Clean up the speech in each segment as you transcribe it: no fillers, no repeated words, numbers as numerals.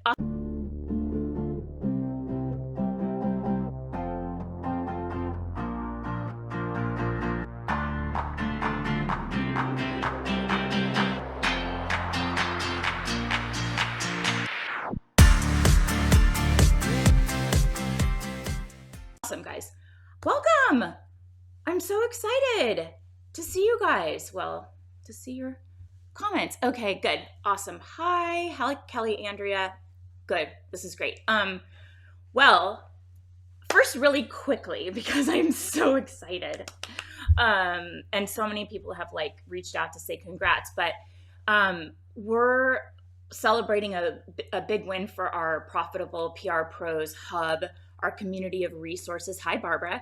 Awesome, guys. Welcome. I'm so excited to see you guys. Well, to see your comments. Okay, good. Awesome. Hi, Kelly, Andrea. Good. This is great. Well, first really quickly, because I'm so excited. And so many people have reached out to say congrats, but we're celebrating a big win for our profitable PR Pros Hub, our community of resources. Hi, Barbara.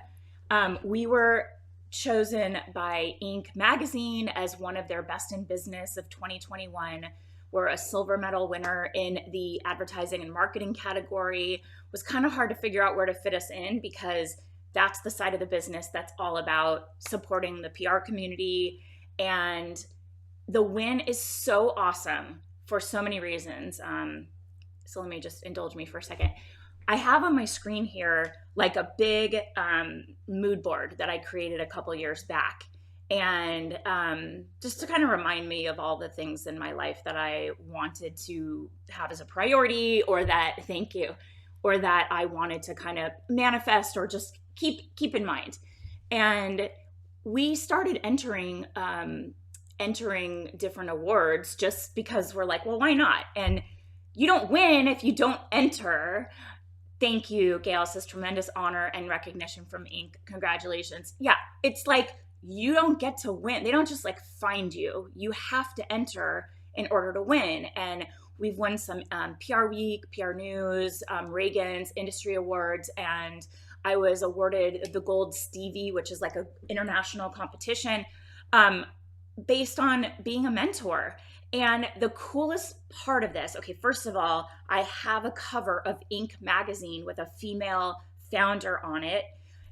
We were chosen by Inc. magazine as one of their best in business of 2021. We're a silver medal winner in the advertising and marketing category. It was kind of hard to figure out where to fit us in because that's the side of the business that's all about supporting the PR community. And the win is so awesome for so many reasons. So let me just indulge me for a second. I have on my screen here a big mood board that I created a couple years back. And just to kind of remind me of all the things in my life that I wanted to have as a priority, or that, thank you, or that I wanted to kind of manifest or just keep in mind. And we started entering different awards just because we're like, well, why not? And you don't win if you don't enter. Thank you, Gail says, tremendous honor and recognition from Inc. Congratulations. Yeah, it's you don't get to win. They don't just find you. You have to enter in order to win. And we've won some PR Week, PR News, Reagan's Industry Awards, and I was awarded the Gold Stevie, which is an international competition based on being a mentor. And the coolest part of this, okay, first of all, I have a cover of Inc. magazine with a female founder on it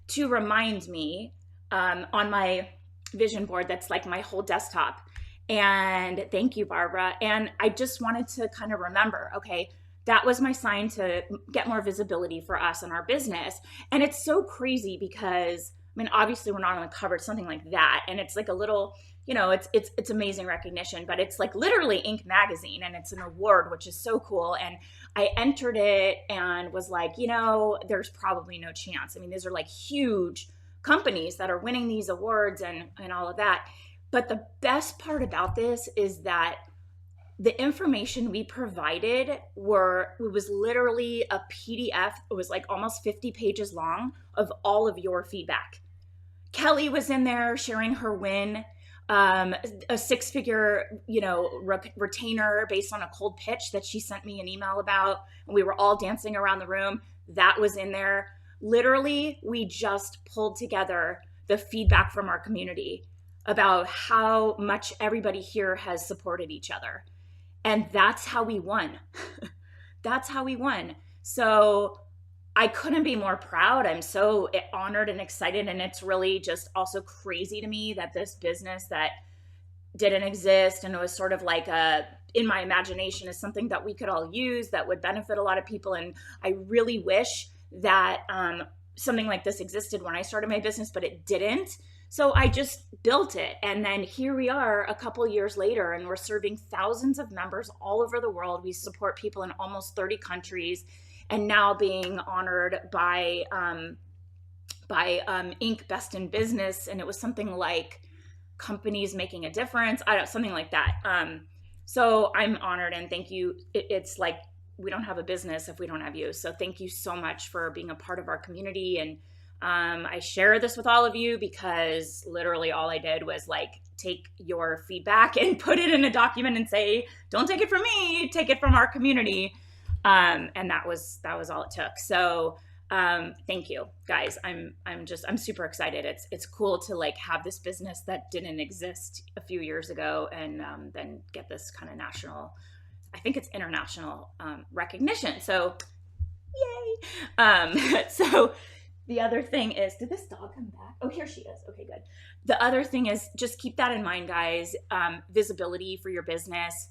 to remind me on my vision board that's my whole desktop. And thank you, Barbara. And I just wanted to kind of remember, okay, that was my sign to get more visibility for us and our business. And it's so crazy because, obviously we're not on the cover, something like that. And it's a little, it's amazing recognition, but it's literally Inc. magazine, and it's an award, which is so cool. And I entered it and was there's probably no chance. These are huge companies that are winning these awards and all of that. But the best part about this is that the information we provided it was literally a PDF. It was almost 50 pages long of all of your feedback. Kelly was in there sharing her win, a six-figure, retainer based on a cold pitch that she sent me an email about, and we were all dancing around the room. That was in there. Literally, we just pulled together the feedback from our community about how much everybody here has supported each other. And that's how we won. That's how we won. So I couldn't be more proud. I'm so honored and excited. And it's really just also crazy to me that this business that didn't exist and it was sort of in my imagination, is something that we could all use that would benefit a lot of people. And I really wish that something like this existed when I started my business, but it didn't. So I just built it. And then here we are a couple years later, and we're serving thousands of members all over the world. We support people in almost 30 countries, and now being honored by Inc. Best in Business. And it was something like companies making a difference. Something like that. So I'm honored, and thank you. It's we don't have a business if we don't have you. So thank you so much for being a part of our community. And I share this with all of you because literally all I did was take your feedback and put it in a document and say, don't take it from me, take it from our community. And that was all it took. So thank you, guys. I'm super excited. It's cool to have this business that didn't exist a few years ago, and then get this kind of national, I think it's international recognition. So yay. So the other thing is, did this dog come back? Oh, here she is. Okay, good. The other thing is, just keep that in mind, guys. Visibility for your business.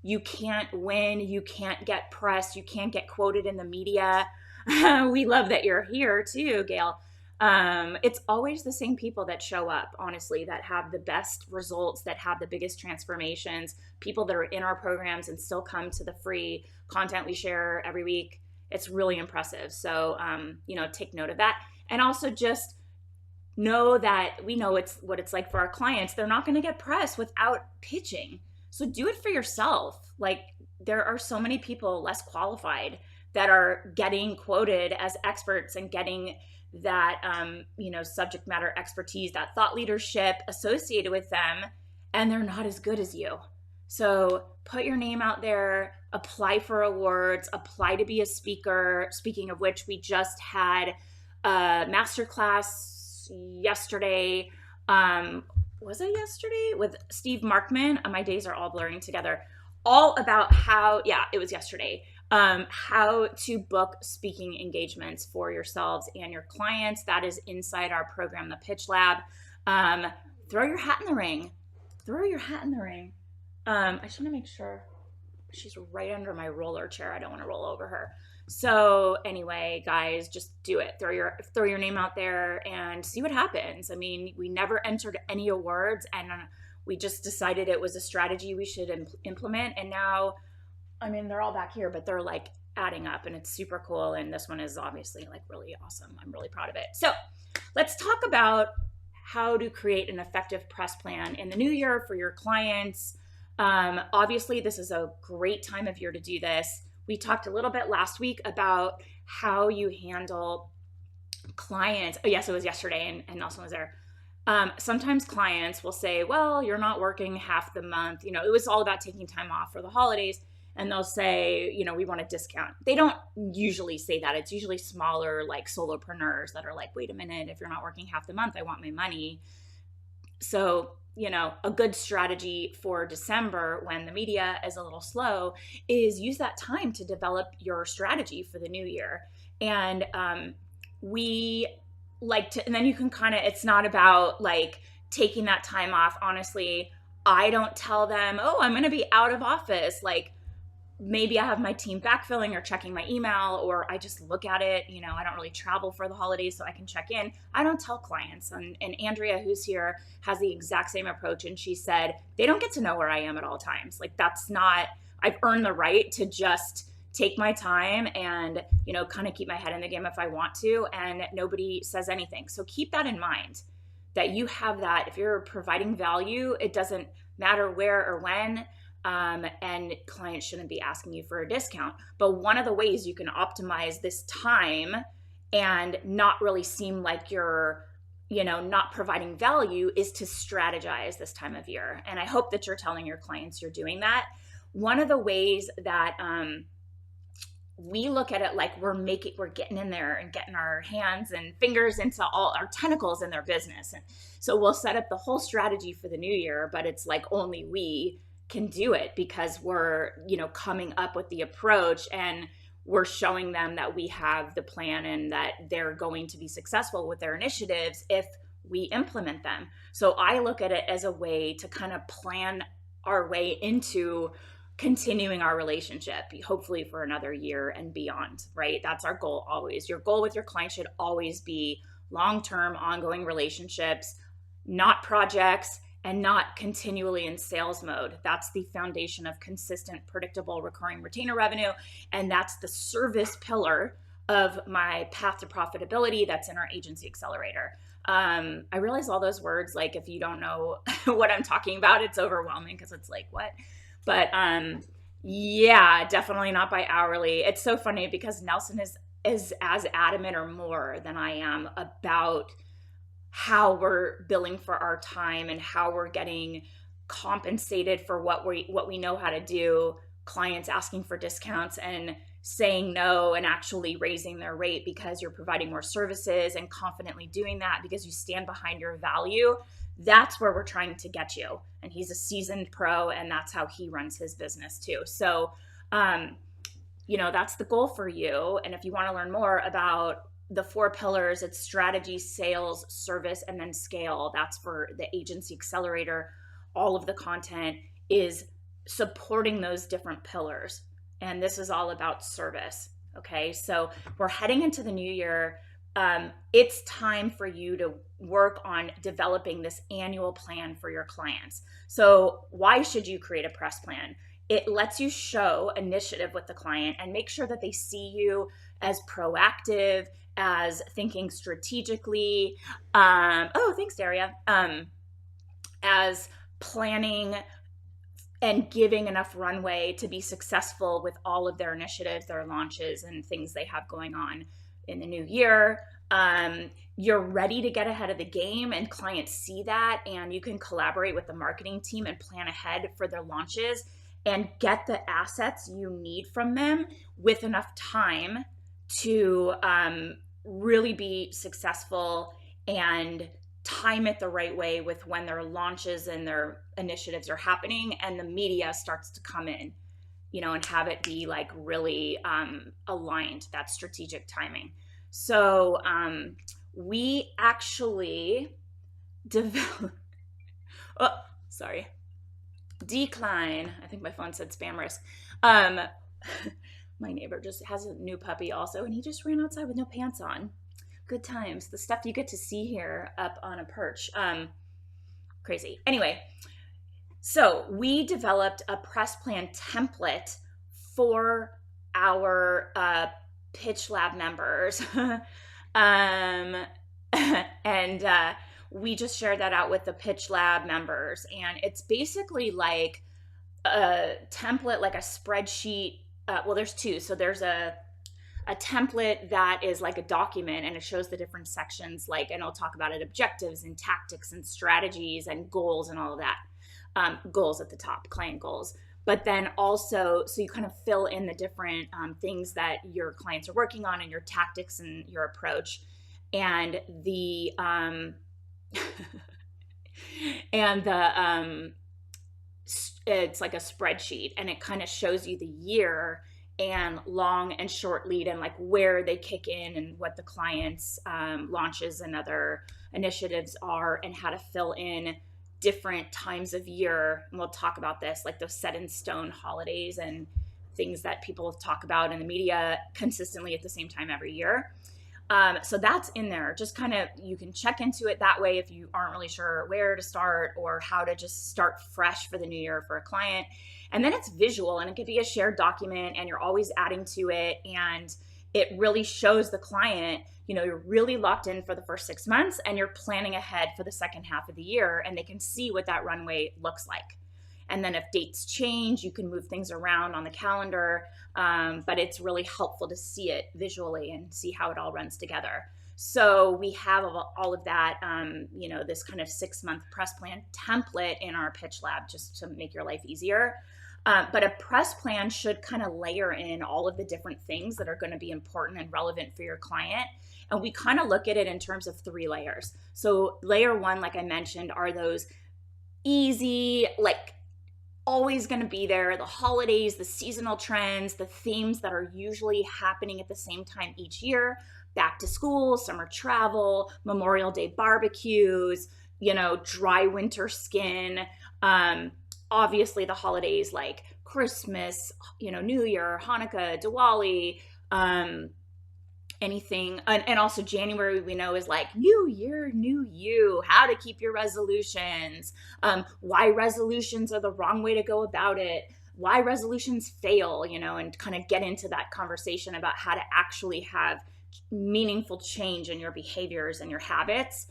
You can't win. You can't get press. You can't get quoted in the media. We love that you're here too, Gail. It's always the same people that show up, honestly, that have the best results, that have the biggest transformations, people that are in our programs and still come to the free content we share every week. It's really impressive. So, take note of that. And also just know that we know it's what it's like for our clients. They're not going to get press without pitching. So do it for yourself. Like, there are so many people less qualified that are getting quoted as experts and getting that, subject matter expertise, that thought leadership associated with them, and they're not as good as you. So put your name out there, apply for awards, apply to be a speaker. Speaking of which, we just had a masterclass yesterday. Was it yesterday? With Steve Markman. My days are all blurring together. All about it was yesterday. How to book speaking engagements for yourselves and your clients. That is inside our program, the Pitch Lab. Throw your hat in the ring. I just want to make sure she's right under my roller chair. I don't want to roll over her. So anyway, guys, just do it. Throw your name out there and see what happens. I mean, we never entered any awards, and we just decided it was a strategy we should implement. And now, I mean, they're all back here, but they're like adding up, and it's super cool. And this one is obviously like really awesome. I'm really proud of it. So let's talk about how to create an effective press plan in the new year for your clients. Obviously, this is a great time of year to do this. We talked a little bit last week about how you handle clients. Oh, yes, it was yesterday, and Nelson was there. Sometimes clients will say, well, you're not working half the month. It was all about taking time off for the holidays. And they'll say, we want a discount. They don't usually say that. It's usually smaller, like solopreneurs that are like, wait a minute, if you're not working half the month, I want my money. So, a good strategy for December, when the media is a little slow, is use that time to develop your strategy for the new year. And we like to, and then you can it's not about like taking that time off. Honestly, I don't tell them, oh, I'm going to be out of office. Like, maybe I have my team backfilling or checking my email, or I just look at it. I don't really travel for the holidays, so I can check in. I don't tell clients. And Andrea, who's here, has the exact same approach. And she said, they don't get to know where I am at all times. Like, that's not, I've earned the right to just take my time and, kind of keep my head in the game if I want to, and nobody says anything. So keep that in mind, that you have that. If you're providing value, it doesn't matter where or when. And clients shouldn't be asking you for a discount. But one of the ways you can optimize this time and not really seem like you're, not providing value is to strategize this time of year. And I hope that you're telling your clients you're doing that. One of the ways that we look at it, like we're getting in there and getting our hands and fingers into all our tentacles in their business. And so we'll set up the whole strategy for the new year, but it's like only we can do it because we're, coming up with the approach, and we're showing them that we have the plan and that they're going to be successful with their initiatives if we implement them. So I look at it as a way to kind of plan our way into continuing our relationship, hopefully for another year and beyond, right? That's our goal always. Your goal with your client should always be long-term, ongoing relationships, not projects, and not continually in sales mode. That's the foundation of consistent, predictable, recurring retainer revenue. And that's the service pillar of my path to profitability that's in our agency accelerator. I realize all those words, like if you don't know what I'm talking about, it's overwhelming because it's like, what? But yeah, definitely not by hourly. It's so funny because Nelson is as adamant or more than I am about how we're billing for our time and how we're getting compensated for what we know how to do. Clients asking for discounts and saying no and actually raising their rate because you're providing more services, and confidently doing that because you stand behind your value. That's where we're trying to get you. And he's a seasoned pro, and that's how he runs his business too. So, that's the goal for you. And if you want to learn more about the 4 pillars, it's strategy, sales, service, and then scale. That's for the agency accelerator. All of the content is supporting those different pillars. And this is all about service. Okay, so we're heading into the new year. It's time for you to work on developing this annual plan for your clients. So why should you create a press plan? It lets you show initiative with the client and make sure that they see you as proactive, as thinking strategically. Oh, thanks, Daria. As planning and giving enough runway to be successful with all of their initiatives, their launches, and things they have going on in the new year. You're ready to get ahead of the game, and clients see that, and you can collaborate with the marketing team and plan ahead for their launches and get the assets you need from them with enough time to really be successful and time it the right way with when their launches and their initiatives are happening and the media starts to come in, and have it be like really aligned, that strategic timing. So we actually develop, decline. I think my phone said spam risk. My neighbor just has a new puppy also, and he just ran outside with no pants on. Good times. The stuff you get to see here up on a perch. Crazy. Anyway, so we developed a press plan template for our Pitch Lab members. And we just shared that out with the Pitch Lab members. And it's basically like a template, like a spreadsheet. Well, there's two. So there's a template that is like a document, and it shows the different sections, and I'll talk about it, objectives and tactics and strategies and goals and all of that. Goals at the top, client goals. But then also, so you kind of fill in the different things that your clients are working on and your tactics and your approach. And it's like a spreadsheet, and it kind of shows you the year and long and short lead and like where they kick in and what the clients launches and other initiatives are, and how to fill in different times of year. And we'll talk about this, like those set in stone holidays and things that people talk about in the media consistently at the same time every year. So that's in there. Just kind of, you can check into it that way if you aren't really sure where to start or how to just start fresh for the new year for a client. And then it's visual, and it could be a shared document, and you're always adding to it. And it really shows the client, you're really locked in for the first 6 months, and you're planning ahead for the second half of the year, and they can see what that runway looks like. And then if dates change, you can move things around on the calendar. But it's really helpful to see it visually and see how it all runs together. So we have all of that, this kind of 6-month press plan template in our Pitch Lab just to make your life easier. But a press plan should kind of layer in all of the different things that are going to be important and relevant for your client. And we kind of look at it in terms of 3 layers. So layer 1, like I mentioned, are those easy, like always going to be there, the holidays, the seasonal trends, the themes that are usually happening at the same time each year, back to school, summer travel, Memorial Day barbecues, dry winter skin, obviously the holidays like Christmas, New Year, Hanukkah, Diwali, anything. And also January, we know, is like new year, new you, how to keep your resolutions, why resolutions are the wrong way to go about it, why resolutions fail, and kind of get into that conversation about how to actually have meaningful change in your behaviors and your habits.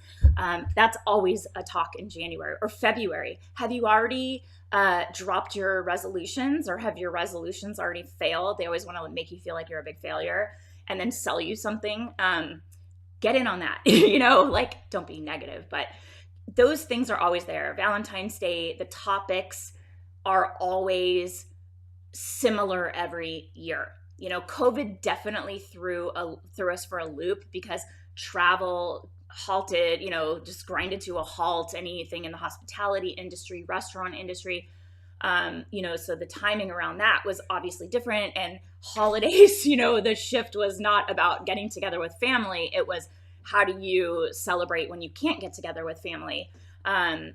That's always a talk in January or February. Have you already dropped your resolutions, or have your resolutions already failed? They always want to make you feel like you're a big failure and then sell you something. Get in on that, don't be negative, but those things are always there. Valentine's Day, the topics are always similar every year. COVID definitely threw us for a loop because travel halted, just grinded to a halt, anything in the hospitality industry, restaurant industry. So the timing around that was obviously different. And holidays, the shift was not about getting together with family. It was, how do you celebrate when you can't get together with family?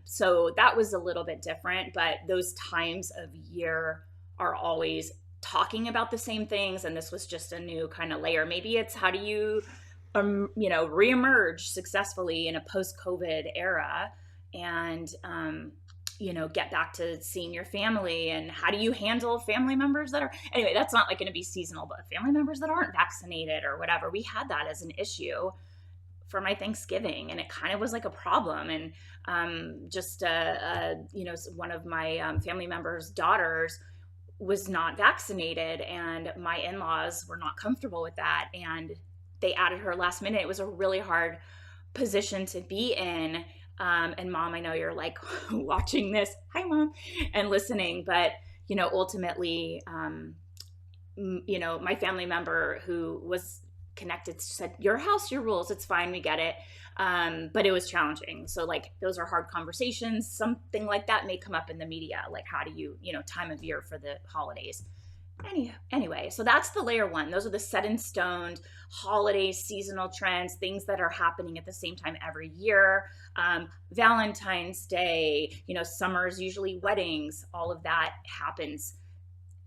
So that was a little bit different, but those times of year are always talking about the same things. And this was just a new kind of layer. Maybe it's how do you, reemerge successfully in a post-COVID era and, get back to seeing your family, and how do you handle family members that are, anyway, that's not like going to be seasonal, but family members that aren't vaccinated or whatever. We had that as an issue for my Thanksgiving, and it kind of was like a problem. And one of my family members' daughters was not vaccinated, and my in-laws were not comfortable with that, and they added her last minute. It was a really hard position to be in. And Mom, I know you're like watching this, hi Mom, and listening, but ultimately, my family member who was connected said, your house, your rules, it's fine, we get it. But it was challenging. So like, those are hard conversations. Something like that may come up in the media, like how do you, time of year for the holidays. Anyway, so that's the layer one. Those are the set in stone holidays, seasonal trends, things that are happening at the same time every year. Valentine's Day, summer's usually weddings, all of that happens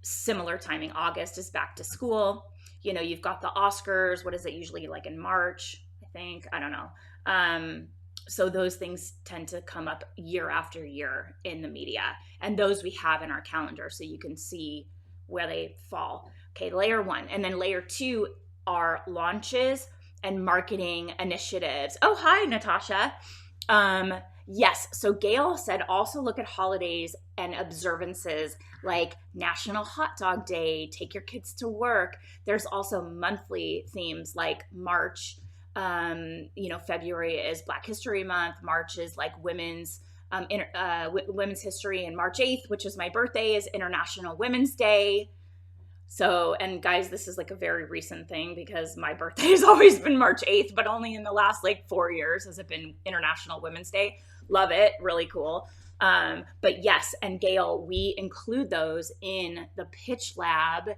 similar timing. August is back to school. You've got the Oscars. What is it usually, like in March, I think? I don't know. So those things tend to come up year after year in the media. And those we have in our calendar so you can see where they fall. Okay, layer one. And then layer two are launches and marketing initiatives. Oh, hi, Natasha. Yes, so Gail said also look at holidays and observances like National Hot Dog Day, take your kids to work. There's also monthly themes like March. February is Black History Month. March is like women's history, and March 8th, which is my birthday, is International Women's Day. So, and guys, this is like a very recent thing because my birthday has always been March 8th, but only in the last like 4 years has it been International Women's Day. Love it. Really cool. But yes, and Gail, we include those in the pitch lab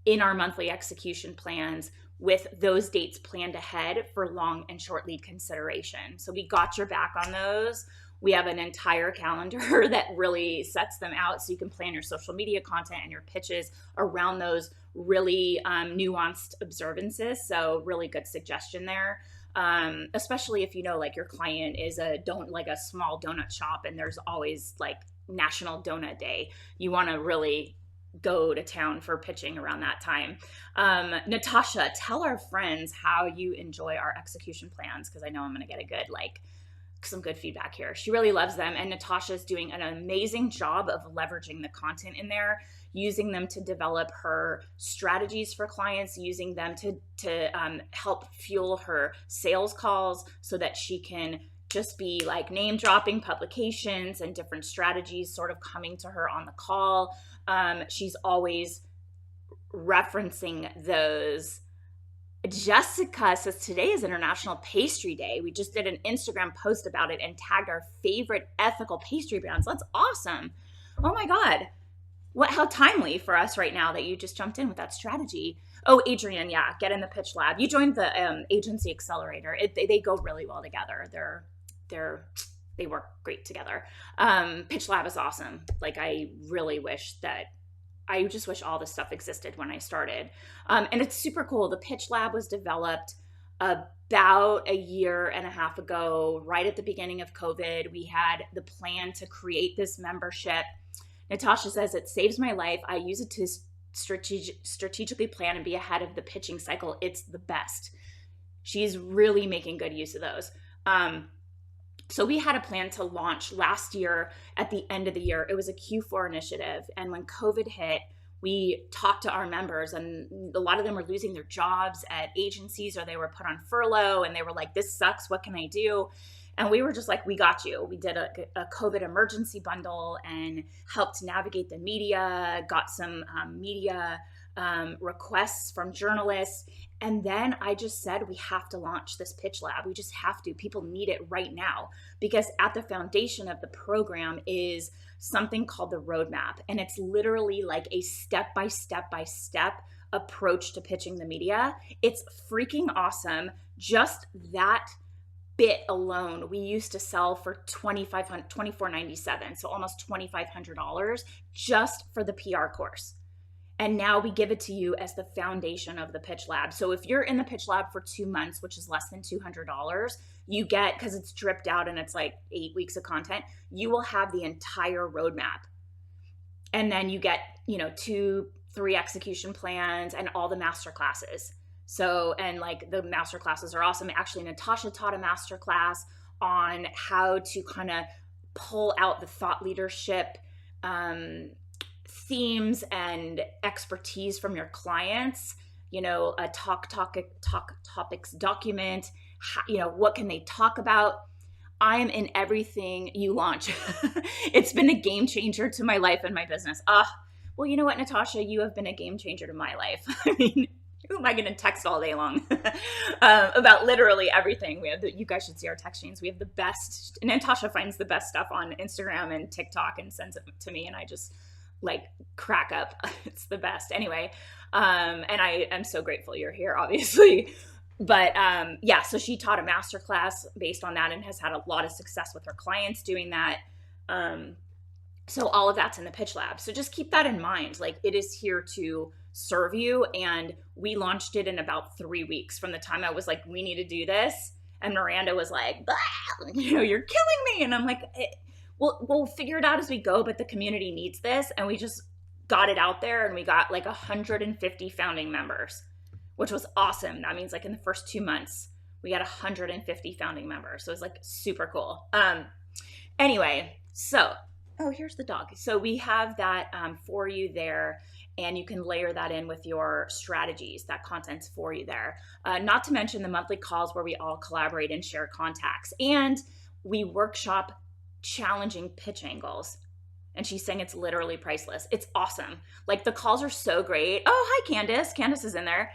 in our monthly execution plans with those dates planned ahead for long and short lead consideration. So we got your back on those. We have an entire calendar that really sets them out so you can plan your social media content and your pitches around those really nuanced observances. So really good suggestion there. Especially if like your client is a small donut shop and there's always like National Donut Day. You want to really go to town for pitching around that time. Natasha, tell our friends how you enjoy our execution plans, because I know I'm going to get a good some good feedback here. She really loves them, and Natasha's doing an amazing job of leveraging the content in there, using them to develop her strategies for clients, using them to help fuel her sales calls so that she can just be like name dropping publications and different strategies sort of coming to her on the call. She's always referencing those. Jessica says today is International Pastry Day. We just did an Instagram post about it and tagged our favorite ethical pastry brands. That's awesome. Oh my God. How timely for us right now that you just jumped in with that strategy. Oh, Adrian, yeah, get in the pitch lab. You joined the agency accelerator. They go really well together. They work great together. Pitch lab is awesome. Like I just wish all this stuff existed when I started. And it's super cool. The Pitch Lab was developed about a year and a half ago, right at the beginning of COVID. We had the plan to create this membership. Natasha says, it saves my life. I use it to strategically plan and be ahead of the pitching cycle. It's the best. She's really making good use of those. So we had a plan to launch last year at the end of the year. It was a Q4 initiative. And when COVID hit, we talked to our members, and a lot of them were losing their jobs at agencies, or they were put on furlough, and they were like, this sucks. What can I do? And we were just like, we got you. We did a COVID emergency bundle and helped navigate the media, got some media requests from journalists. And then I just said, we have to launch this pitch lab. We just have to. People need it right now, because at the foundation of the program is something called the roadmap. And it's literally like a step-by-step approach to pitching the media. It's freaking awesome. Just that bit alone, we used to sell for $2,497, so almost $2,500 just for the PR course. And now we give it to you as the foundation of the Pitch Lab. So if you're in the Pitch Lab for 2 months, which is less than $200, you get, because it's dripped out and it's like 8 weeks of content, you will have the entire roadmap. And then you get, 2-3 execution plans and all the master classes. So, and like the master classes are awesome. Actually, Natasha taught a master class on how to kind of pull out the thought leadership themes and expertise from your clients, a talk topics document, what can they talk about? I am in everything you launch. It's been a game changer to my life and my business. Well, you know what, Natasha, you have been a game changer to my life. I mean, who am I going to text all day long about literally everything? You guys should see our text chains. We have the best. Natasha finds the best stuff on Instagram and TikTok and sends it to me, and I just like crack up. It's the best. Anyway, and I am so grateful you're here, obviously. But so she taught a masterclass based on that and has had a lot of success with her clients doing that. So all of that's in the Pitch Lab. So just keep that in mind. Like, it is here to serve you. And we launched it in about 3 weeks from the time I was like, we need to do this. And Miranda was like, you're killing me. And I'm like, we'll figure it out as we go, but the community needs this. And we just got it out there, and we got like 150 founding members, which was awesome. That means like in the first 2 months, we got 150 founding members. So it was like super cool. Anyway, so, here's the dog. So we have that for you there, and you can layer that in with your strategies. That content's for you there. Not to mention the monthly calls where we all collaborate and share contacts. And we workshop challenging pitch angles. And she's saying it's literally priceless. It's awesome. Like, the calls are so great. Oh, hi, Candace. Candace is in there.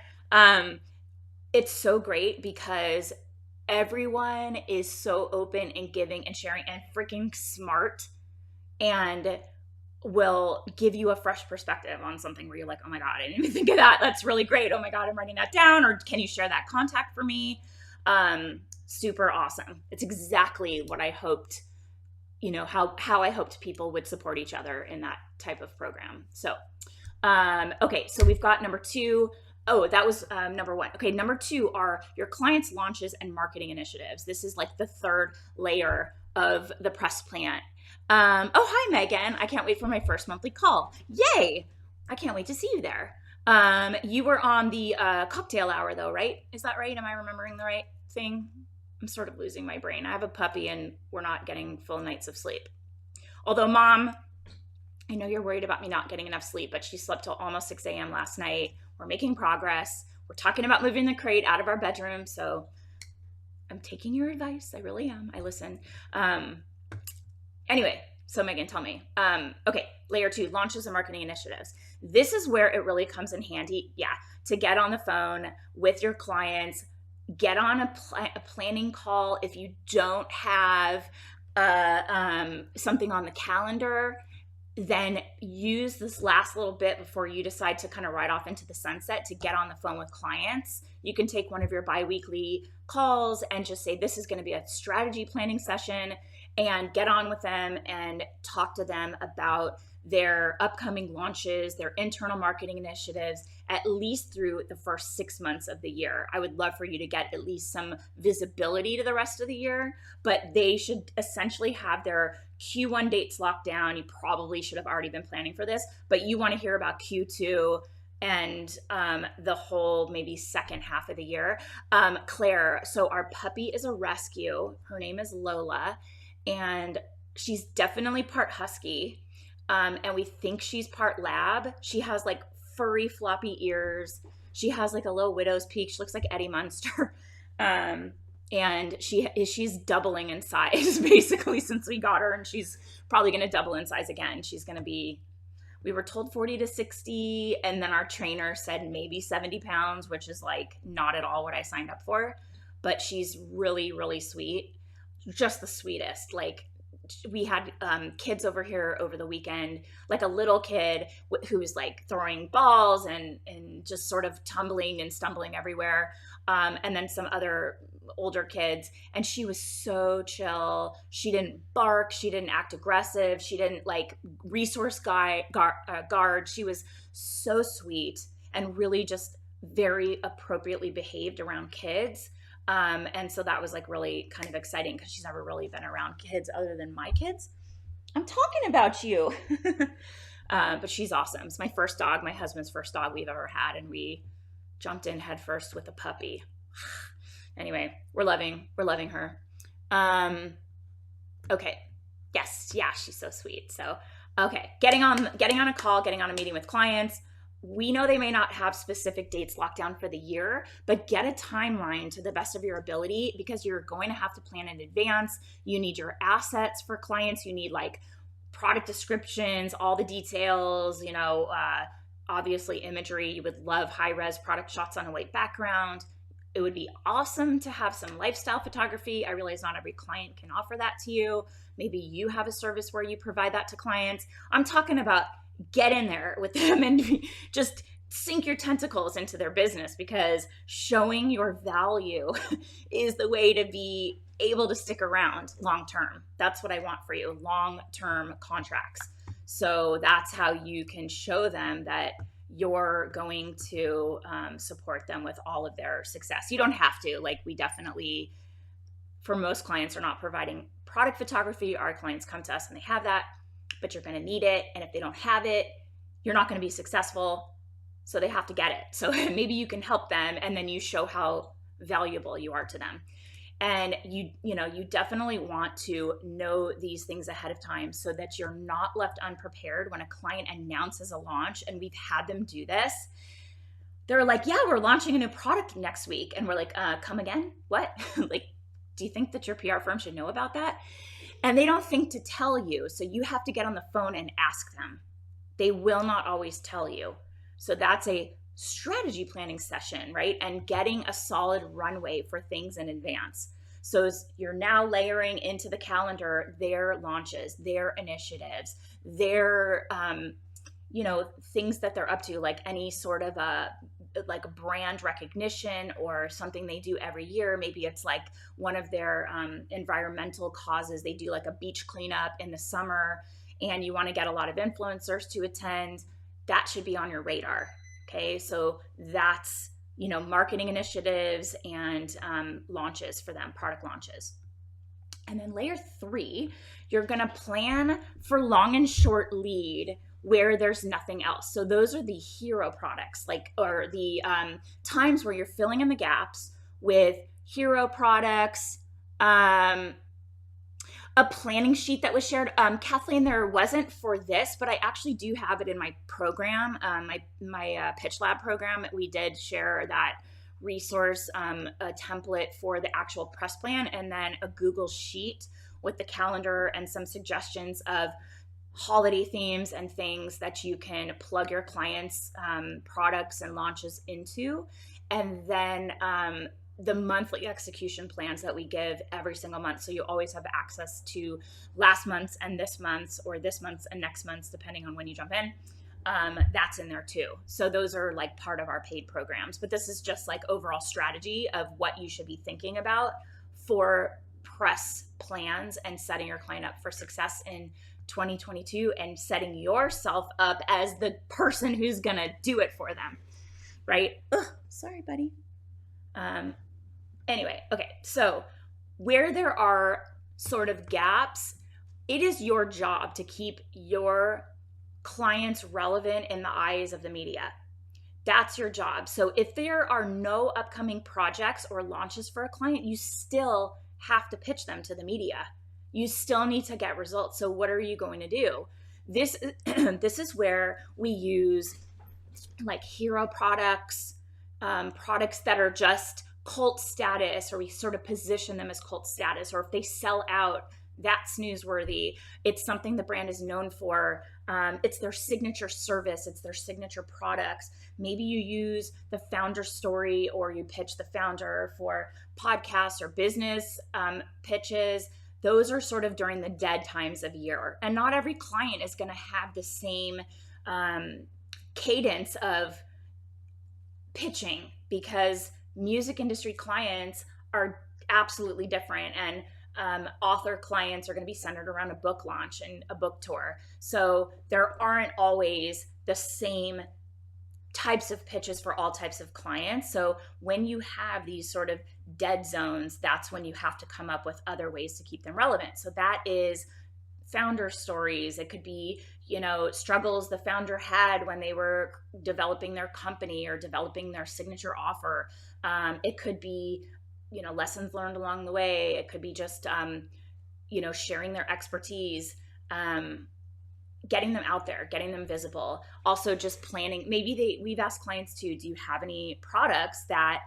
It's so great because everyone is so open and giving and sharing and freaking smart, and will give you a fresh perspective on something where you're like, oh my God, I didn't even think of that. That's really great. Oh my God, I'm writing that down. Or can you share that contact for me? Super awesome. It's exactly what I hoped, how I hoped people would support each other in that type of program. So, okay. So we've got number 2. Oh, that was number 1. Okay, number 2 are your clients' launches and marketing initiatives. This is like the third layer of the press plan. Hi, Megan. I can't wait for my first monthly call. Yay! I can't wait to see you there. You were on the cocktail hour, though, right? Is that right? Am I remembering the right thing? I'm sort of losing my brain. I have a puppy, and we're not getting full nights of sleep. Although, Mom, I know you're worried about me not getting enough sleep, but she slept till almost 6 a.m. last night. We're making progress. We're talking about moving the crate out of our bedroom. So I'm taking your advice. I really am. I listen. Anyway, so Megan, tell me. Okay, layer 2, launches and marketing initiatives. This is where it really comes in handy, to get on the phone with your clients, get on a planning call. If you don't have something on the calendar, then use this last little bit before you decide to kind of ride off into the sunset to get on the phone with clients. You can take one of your bi-weekly calls and just say, this is going to be a strategy planning session, and get on with them and talk to them about their upcoming launches, their internal marketing initiatives, at least through the first 6 months of the year. I would love for you to get at least some visibility to the rest of the year, but they should essentially have their Q1 dates locked down. You probably should have already been planning for this, but you want to hear about Q2 and the whole maybe second half of the year. Claire, so our puppy is a rescue. Her name is Lola, and she's definitely part husky. And we think she's part lab. She has like furry floppy ears. She has like a little widow's peak. She looks like Eddie Munster. And she's doubling in size basically since we got her, and she's probably going to double in size again. She's going to be, we were told 40 to 60, and then our trainer said maybe 70 pounds, which is like not at all what I signed up for, but she's really, really sweet. Just the sweetest. Like, we had kids over here over the weekend, like a little kid who was like throwing balls and just sort of tumbling and stumbling everywhere. And then some other older kids, and she was so chill. She didn't bark. She didn't act aggressive. She didn't like guard. She was so sweet and really just very appropriately behaved around kids. And so that was like really kind of exciting because she's never really been around kids other than my kids. I'm talking about you. But she's awesome. It's my first dog, my husband's first dog we've ever had, and we jumped in head first with a puppy. Anyway, we're loving her. Okay. Yes, yeah, she's so sweet. So, okay, getting on a call, getting on a meeting with clients. We know they may not have specific dates locked down for the year, but get a timeline to the best of your ability because you're going to have to plan in advance. You need your assets for clients. You need like product descriptions, all the details, obviously imagery. You would love high-res product shots on a white background. It would be awesome to have some lifestyle photography. I realize not every client can offer that to you. Maybe you have a service where you provide that to clients. I'm talking about get in there with them and just sink your tentacles into their business because showing your value is the way to be able to stick around long term. That's what I want for you, long-term contracts. So that's how you can show them that you're going to support them with all of their success. You don't have to. Like we definitely, for most clients, are not providing product photography. Our clients come to us and they have that, but you're going to need it. And if they don't have it, you're not going to be successful. So they have to get it. So maybe you can help them and then you show how valuable you are to them. And you definitely want to know these things ahead of time so that you're not left unprepared when a client announces a launch. And we've had them do this. They're like, yeah, we're launching a new product next week. And we're like, come again? What? Like, do you think that your PR firm should know about that? And they don't think to tell you. So you have to get on the phone and ask them. They will not always tell you. So that's a strategy planning session, right? And getting a solid runway for things in advance. So you're now layering into the calendar their launches, their initiatives, their, things that they're up to, like any sort of a brand recognition or something they do every year. Maybe it's like one of their environmental causes. They do like a beach cleanup in the summer and you want to get a lot of influencers to attend. That should be on your radar. Okay, so that's, marketing initiatives and launches for them, product launches. And then layer 3, you're going to plan for long and short lead where there's nothing else. So those are the hero products, or the times where you're filling in the gaps with hero products, a planning sheet that was shared. Kathleen, there wasn't for this, but I actually do have it in my program, my Pitch Lab program. We did share that resource, a template for the actual press plan, and then a Google sheet with the calendar and some suggestions of holiday themes and things that you can plug your clients' products and launches into. And then the monthly execution plans that we give every single month. So you always have access to last month's and this month's, or this month's and next month's, depending on when you jump in. That's in there too. So those are like part of our paid programs. But this is just like overall strategy of what you should be thinking about for press plans and setting your client up for success in 2022 and setting yourself up as the person who's going to do it for them. Right? Ugh, sorry, buddy. Anyway, okay, so where there are sort of gaps, it is your job to keep your clients relevant in the eyes of the media. That's your job. So if there are no upcoming projects or launches for a client, you still have to pitch them to the media. You still need to get results. So what are you going to do? This is where we use like hero products, products that are just cult status, or we sort of position them as cult status, or if they sell out, that's newsworthy. It's something the brand is known for. It's their signature service. It's their signature products. Maybe you use the founder story, or you pitch the founder for podcasts or business pitches. Those are sort of during the dead times of year. And not every client is going to have the same cadence of pitching, because music industry clients are absolutely different. And author clients are going to be centered around a book launch and a book tour. So there aren't always the same types of pitches for all types of clients. So when you have these sort of dead zones, that's when you have to come up with other ways to keep them relevant. So that is founder stories. It could be, struggles the founder had when they were developing their company or developing their signature offer. It could be, lessons learned along the way. It could be just, sharing their expertise, getting them out there, getting them visible. Also just planning. We've asked clients too, do you have any products that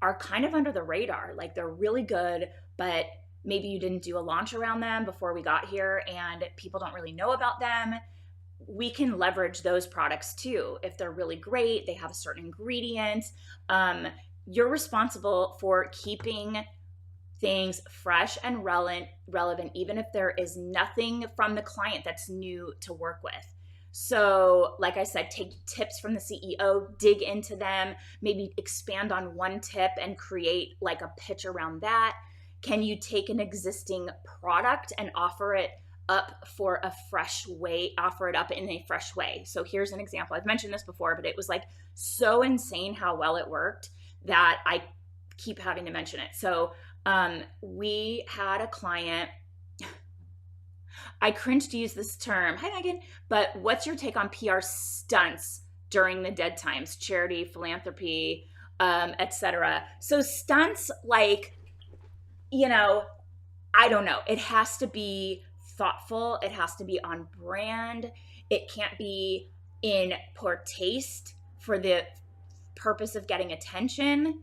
are kind of under the radar? Like they're really good, but maybe you didn't do a launch around them before we got here and people don't really know about them. We can leverage those products too. If they're really great, they have a certain ingredient. You're responsible for keeping things fresh and relevant, even if there is nothing from the client that's new to work with. So like I said, take tips from the CEO, dig into them, maybe expand on one tip and create like a pitch around that. Can you take an existing product and offer it up for a fresh way, offer it up in a fresh way? So here's an example. I've mentioned this before, but it was like so insane how well it worked that I keep having to mention it. So we had a client, I cringe to use this term. Hi, Megan. But what's your take on PR stunts during the dead times? Charity, philanthropy, etc. So stunts, like, I don't know. It has to be thoughtful. It has to be on brand. It can't be in poor taste for the purpose of getting attention.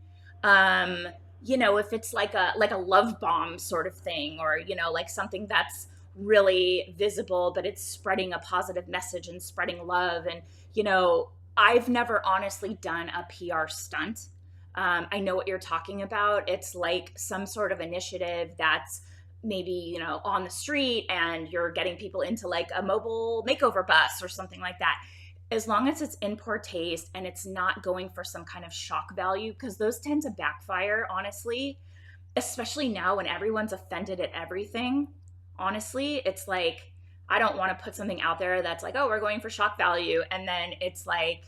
If it's like a love bomb sort of thing, or, like something that's really visible, but it's spreading a positive message and spreading love. And, I've never honestly done a PR stunt. I know what you're talking about. It's like some sort of initiative that's maybe, on the street and you're getting people into like a mobile makeover bus or something like that. As long as it's in poor taste and it's not going for some kind of shock value, because those tend to backfire, honestly, especially now when everyone's offended at everything. Honestly, it's like, I don't want to put something out there that's like, oh, we're going for shock value. And then it's like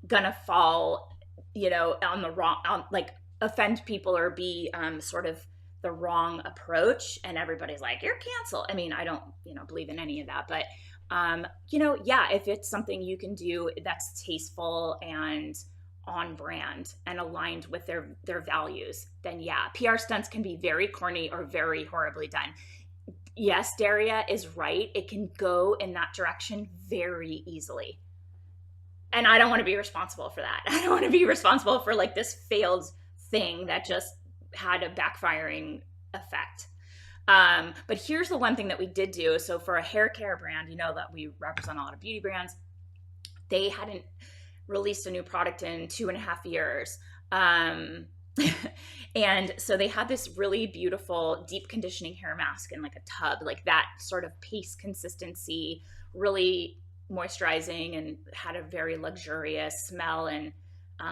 gonna fall, on the wrong, like offend people or be sort of the wrong approach. And everybody's like, you're canceled. I mean, I don't, believe in any of that, but if it's something you can do that's tasteful and on brand and aligned with their values, then yeah, PR stunts can be very corny or very horribly done. Yes, Daria is right. It can go in that direction very easily. And I don't want to be responsible for that. I don't want to be responsible for like this failed thing that just had a backfiring effect. But here's the one thing that we did do. So for a hair care brand, that we represent a lot of beauty brands, they hadn't released a new product in 2.5 years. And so they had this really beautiful deep conditioning hair mask in like a tub, like that sort of paste consistency, really moisturizing, and had a very luxurious smell and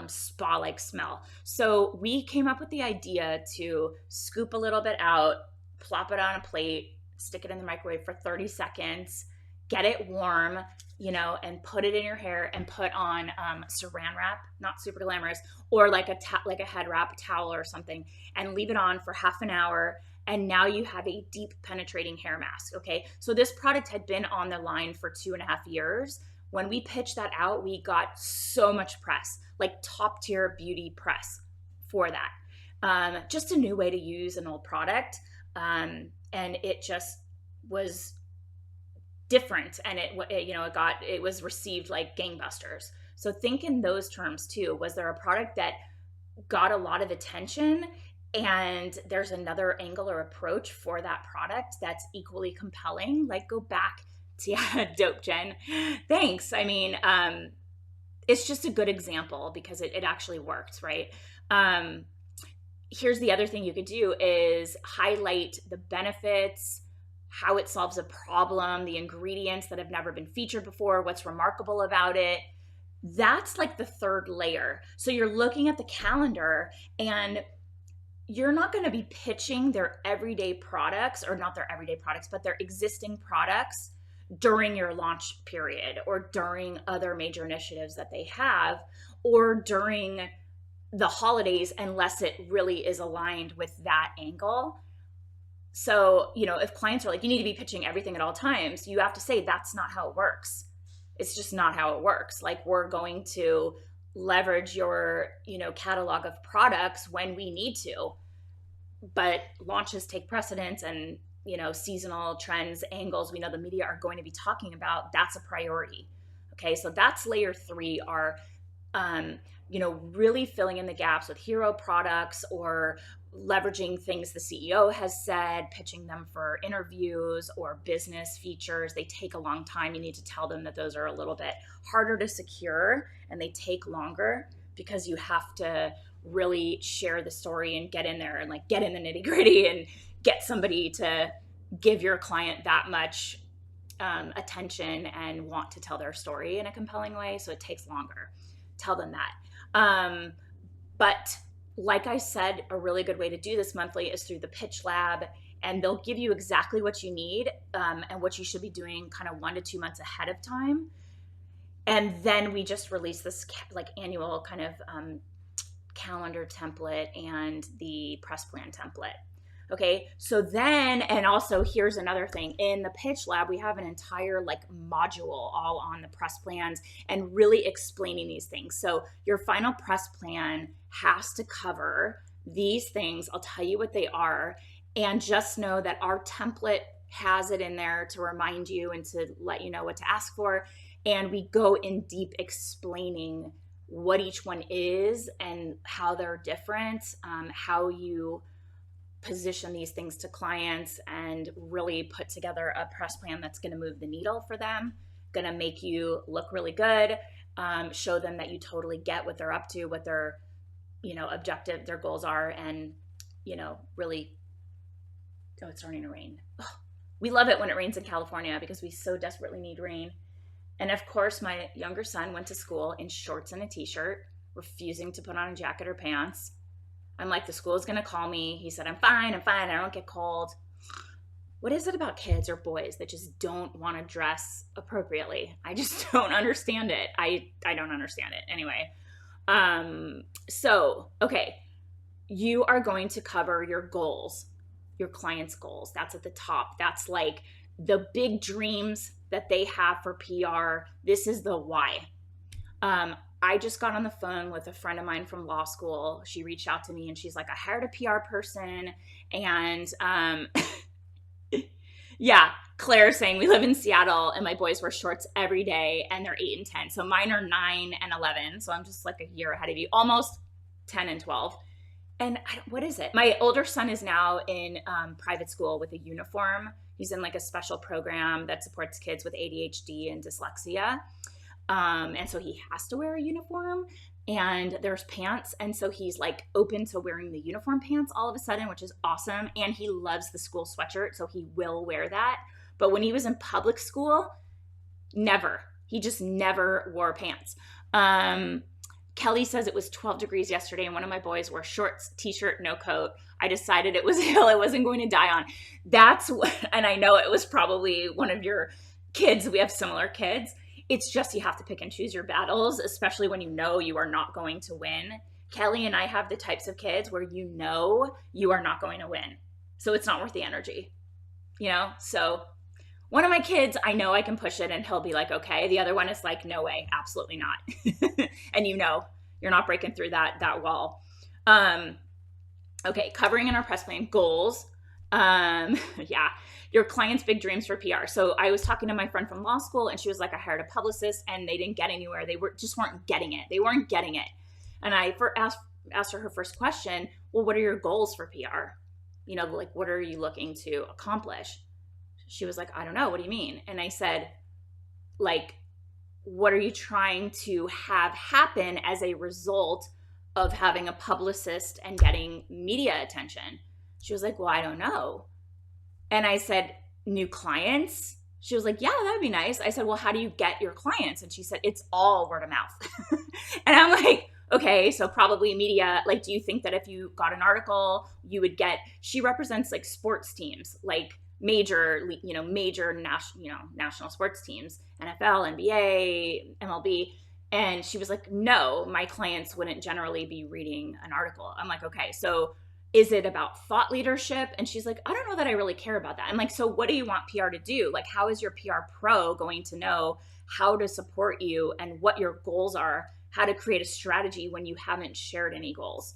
spa-like smell. So we came up with the idea to scoop a little bit out, plop it on a plate, stick it in the microwave for 30 seconds, get it warm, and put it in your hair and put on saran wrap, not super glamorous, or like a head wrap, towel or something, and leave it on for half an hour. And now you have a deep penetrating hair mask. Okay. So this product had been on the line for 2.5 years. When we pitched that out, we got so much press, like top tier beauty press for that. Just a new way to use an old product. And it just was different, and it was received like gangbusters. So think in those terms too. Was there a product that got a lot of attention and there's another angle or approach for that product that's equally compelling? Like, go back to dope, Jen. Thanks. I mean, it's just a good example because it actually worked, right? Here's the other thing you could do is highlight the benefits, how it solves a problem, the ingredients that have never been featured before, what's remarkable about it. That's like the third layer. So you're looking at the calendar and you're not going to be pitching their everyday products, or not their everyday products, but their existing products during your launch period or during other major initiatives that they have, or during the holidays, unless it really is aligned with that angle. So, if clients are like, you need to be pitching everything at all times, you have to say that's not how it works. It's just not how it works. Like, we're going to leverage your, catalog of products when we need to, but launches take precedence, and, seasonal trends, angles, we know the media are going to be talking about, that's a priority. Okay. So that's layer 3, are, really filling in the gaps with hero products, or leveraging things the CEO has said, pitching them for interviews or business features. They take a long time. You need to tell them that those are a little bit harder to secure and they take longer, because you have to really share the story and get in there and like get in the nitty gritty and get somebody to give your client that much attention and want to tell their story in a compelling way. So it takes longer. Tell them that. But like I said, a really good way to do this monthly is through the Pitch Lab, and they'll give you exactly what you need and what you should be doing kind of 1 to 2 months ahead of time. And then we just release this like annual kind of calendar template and the press plan template. Okay, so then, and also here's another thing, in the Pitch Lab, we have an entire like module all on the press plans and really explaining these things. So your final press plan has to cover these things. I'll tell you what they are, and just know that our template has it in there to remind you and to let you know what to ask for. And we go in deep explaining what each one is and how they're different, how you position these things to clients, and really put together a press plan that's going to move the needle for them, going to make you look really good, show them that you totally get what they're up to, what their, objective, their goals are, and, really, oh, it's starting to rain. Oh, we love it when it rains in California because we so desperately need rain. And of course, my younger son went to school in shorts and a t-shirt, refusing to put on a jacket or pants. I'm like, the school is going to call me. He said, I'm fine. I don't get cold. What is it about kids or boys that just don't want to dress appropriately? I just don't understand it. I don't understand it. Anyway. So, okay. You are going to cover your goals, your clients' goals. That's at the top. That's like the big dreams that they have for PR. This is the why. I just got on the phone with a friend of mine from law school. She reached out to me and she's like, I hired a PR person. And yeah, Claire's saying we live in Seattle and my boys wear shorts every day and they're 8 and 10. So mine are 9 and 11. So I'm just like a year ahead of you, almost 10 and 12. And what is it? My older son is now in private school with a uniform. He's in like a special program that supports kids with ADHD and dyslexia. And so he has to wear a uniform, and there's pants. And so he's like open to wearing the uniform pants all of a sudden, which is awesome. And he loves the school sweatshirt, so he will wear that. But when he was in public school, never. He just never wore pants. Kelly says it was 12 degrees yesterday and one of my boys wore shorts, t-shirt, no coat. I decided it was a hill I wasn't going to die on. That's what, and I know it was probably one of your kids. We have similar kids. It's just you have to pick and choose your battles, especially when you know you are not going to win. Kelly and I have the types of kids where you know you are not going to win. So it's not worth the energy, So one of my kids, I know I can push it and he'll be like, okay. The other one is like, no way, absolutely not. And you're not breaking through that wall. Okay, covering in our press plan, goals. Yeah, your client's big dreams for PR. So I was talking to my friend from law school and she was like, I hired a publicist and they didn't get anywhere. They weren't getting it. They weren't getting it. And I asked her first question, well, what are your goals for PR? Like, what are you looking to accomplish? She was like, I don't know. What do you mean? And I said, like, what are you trying to have happen as a result of having a publicist and getting media attention? She was like, well, I don't know. And I said, new clients? She was like, yeah, that'd be nice. I said, well, how do you get your clients? And she said, it's all word of mouth. And I'm like, okay, so probably media. Like, do you think that if you got an article, you would get, she represents like sports teams, like major national sports teams, NFL, NBA, MLB. And she was like, no, my clients wouldn't generally be reading an article. I'm like, okay, so is it about thought leadership? And she's like, I don't know that I really care about that. I'm like, so what do you want PR to do? Like, how is your PR pro going to know how to support you and what your goals are, how to create a strategy when you haven't shared any goals?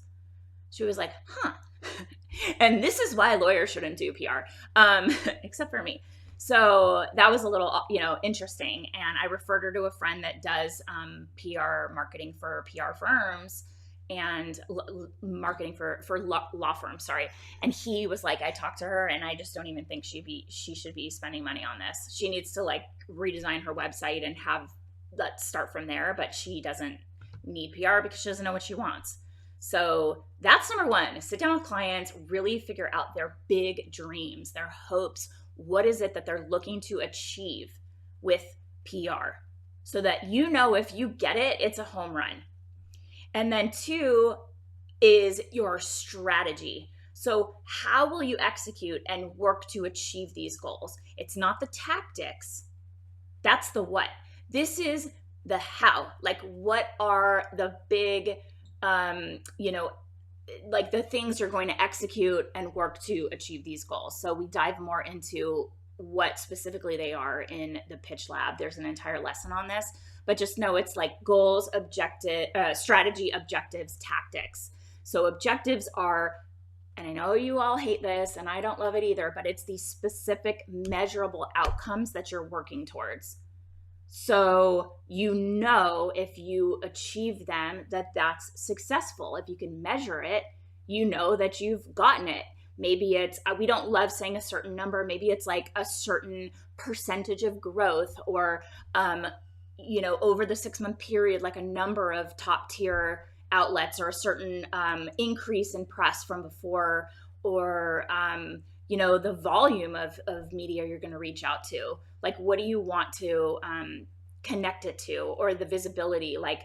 She was like, huh. And this is why lawyers shouldn't do PR, except for me. So that was a little, interesting. And I referred her to a friend that does PR marketing for PR firms and marketing for law firms. Sorry. And he was like, I talked to her and I just don't even think she should be spending money on this. She needs to like redesign her website and let's start from there. But she doesn't need PR because she doesn't know what she wants. So that's number one. Sit down with clients, really figure out their big dreams, their hopes. What is it that they're looking to achieve with PR? So that if you get it, it's a home run. And then two is your strategy. So how will you execute and work to achieve these goals? It's not the tactics. That's the what. This is the how. Like, what are the big like the things you're going to execute and work to achieve these goals. So we dive more into what specifically they are in the pitch lab. There's an entire lesson on this, but just know it's like goals, strategy, objectives, tactics. So objectives are, and I know you all hate this and I don't love it either, but it's these specific measurable outcomes that you're working towards. So if you achieve them, that's successful. If you can measure it, that you've gotten it. Maybe it's, we don't love saying a certain number. Maybe it's like a certain percentage of growth or, over the 6-month period, like a number of top tier outlets or a certain increase in press from before or, the volume of media you're going to reach out to. Like, what do you want to connect it to, or the visibility? Like,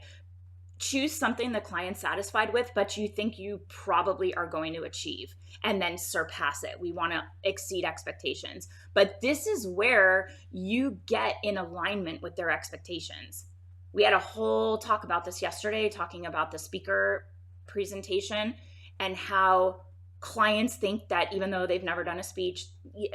choose something the client's satisfied with, but you think you probably are going to achieve, and then surpass it. We want to exceed expectations. But this is where you get in alignment with their expectations. We had a whole talk about this yesterday, talking about the speaker presentation and how clients think that even though they've never done a speech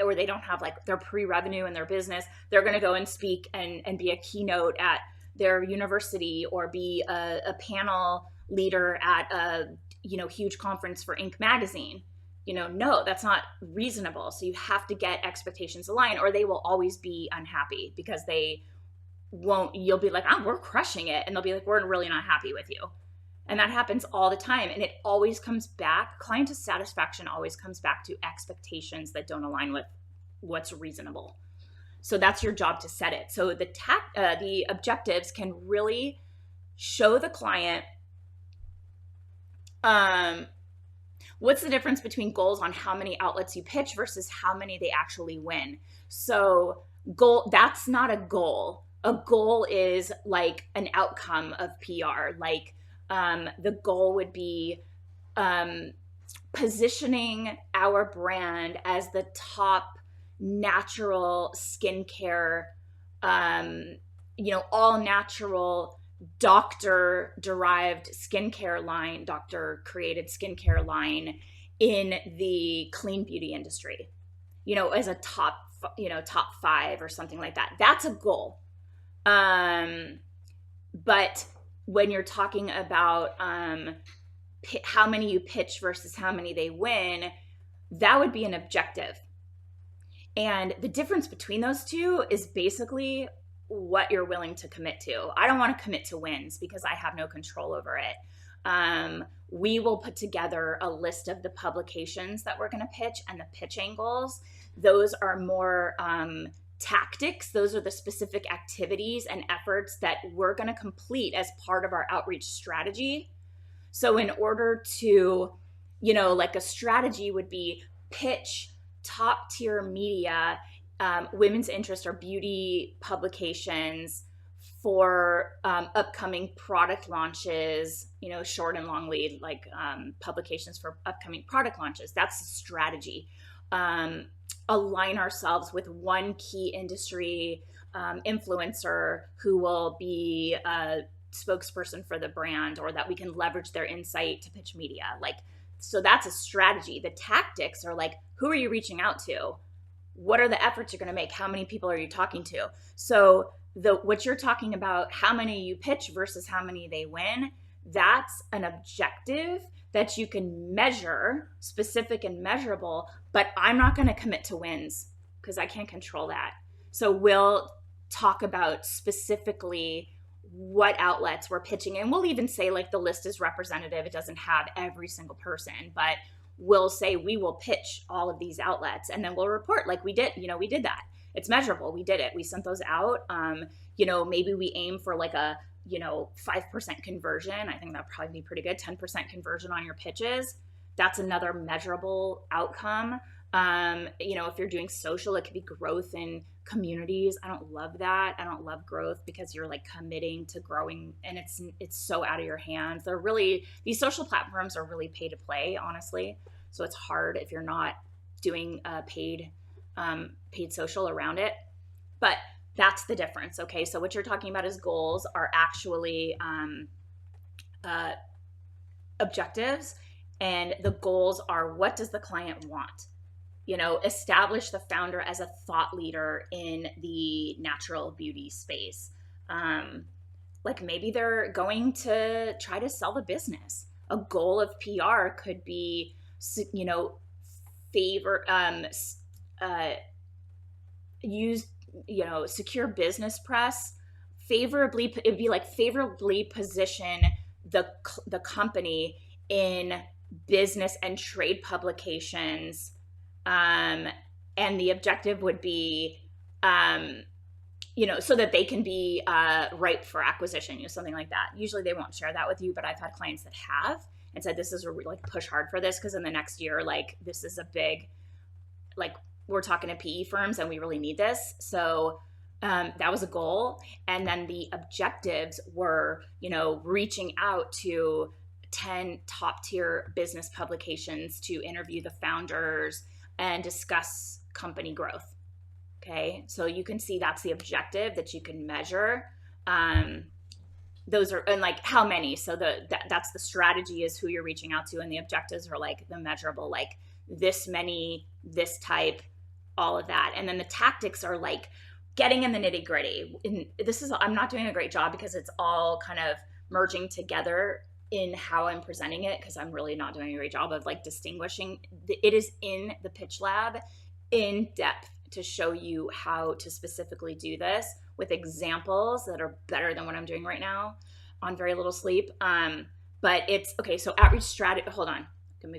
or they don't have like their pre-revenue in their business, they're going to go and speak and be a keynote at their university or be a panel leader at a huge conference for Inc. magazine. No, that's not reasonable. So you have to get expectations aligned, or they will always be unhappy because you'll be like, we're crushing it, and they'll be like, we're really not happy with you. And that happens all the time. And it always comes back, client dissatisfaction always comes back to expectations that don't align with what's reasonable. So that's your job to set it. So the objectives can really show the client what's the difference between goals on how many outlets you pitch versus how many they actually win. So that's not a goal. A goal is like an outcome of PR. Like, the goal would be positioning our brand as the top natural skincare, all natural doctor-derived skincare line, doctor-created skincare line in the clean beauty industry, as a top 5 or something like that. That's a goal. But when you're talking about how many you pitch versus how many they win, that would be an objective. And the difference between those two is basically what you're willing to commit to. I don't want to commit to wins because I have no control over it. We will put together a list of the publications that we're going to pitch and the pitch angles. Those are more tactics. Those are the specific activities and efforts that we're going to complete as part of our outreach strategy. So in order to, like a strategy would be pitch top tier media, women's interest or beauty publications for upcoming product launches, short and long lead, like publications for upcoming product launches. That's a strategy. Align ourselves with one key industry influencer who will be a spokesperson for the brand, or that we can leverage their insight to pitch media. So that's a strategy. The tactics are like, who are you reaching out to? What are the efforts you're going to make? How many people are you talking to? So what you're talking about, how many you pitch versus how many they win, that's an objective that you can measure, specific and measurable, but I'm not going to commit to wins because I can't control that. So we'll talk about specifically what outlets we're pitching, and we'll even say like the list is representative. It doesn't have every single person, but we'll say we will pitch all of these outlets, and then we'll report like we did that. It's measurable. We did it. We sent those out. Maybe we aim for like a 5% conversion. I think that'd probably be pretty good. 10% conversion on your pitches. That's another measurable outcome. If you're doing social, it could be growth in communities. I don't love that. I don't love growth because you're like committing to growing, and it's so out of your hands. These social platforms are really pay to play, honestly. So it's hard if you're not doing paid social around it. But that's the difference. Okay. So what you're talking about as goals are actually objectives, and the goals are, what does the client want? Establish the founder as a thought leader in the natural beauty space. Like maybe they're going to try to sell the business. A goal of PR could be, secure business press, it'd be like favorably position the company in business and trade publications. And the objective would be, so that they can be ripe for acquisition, something like that. Usually they won't share that with you, but I've had clients that have and said, this is like push hard for this because in the next year, like this is a big, like we're talking to PE firms and we really need this. So that was a goal. And then the objectives were, reaching out to 10 top tier business publications to interview the founders and discuss company growth. Okay. So you can see that's the objective that you can measure. Those are, and like how many, so that's the strategy is who you're reaching out to. And the objectives are like the measurable, like this many, this type, all of that. And then the tactics are like getting in the nitty gritty. And I'm not doing a great job because it's all kind of merging together in how I'm presenting it, because I'm really not doing a great job of like distinguishing. It is in the pitch lab in depth to show you how to specifically do this with examples that are better than what I'm doing right now on very little sleep. But it's okay. So outreach strategy, hold on.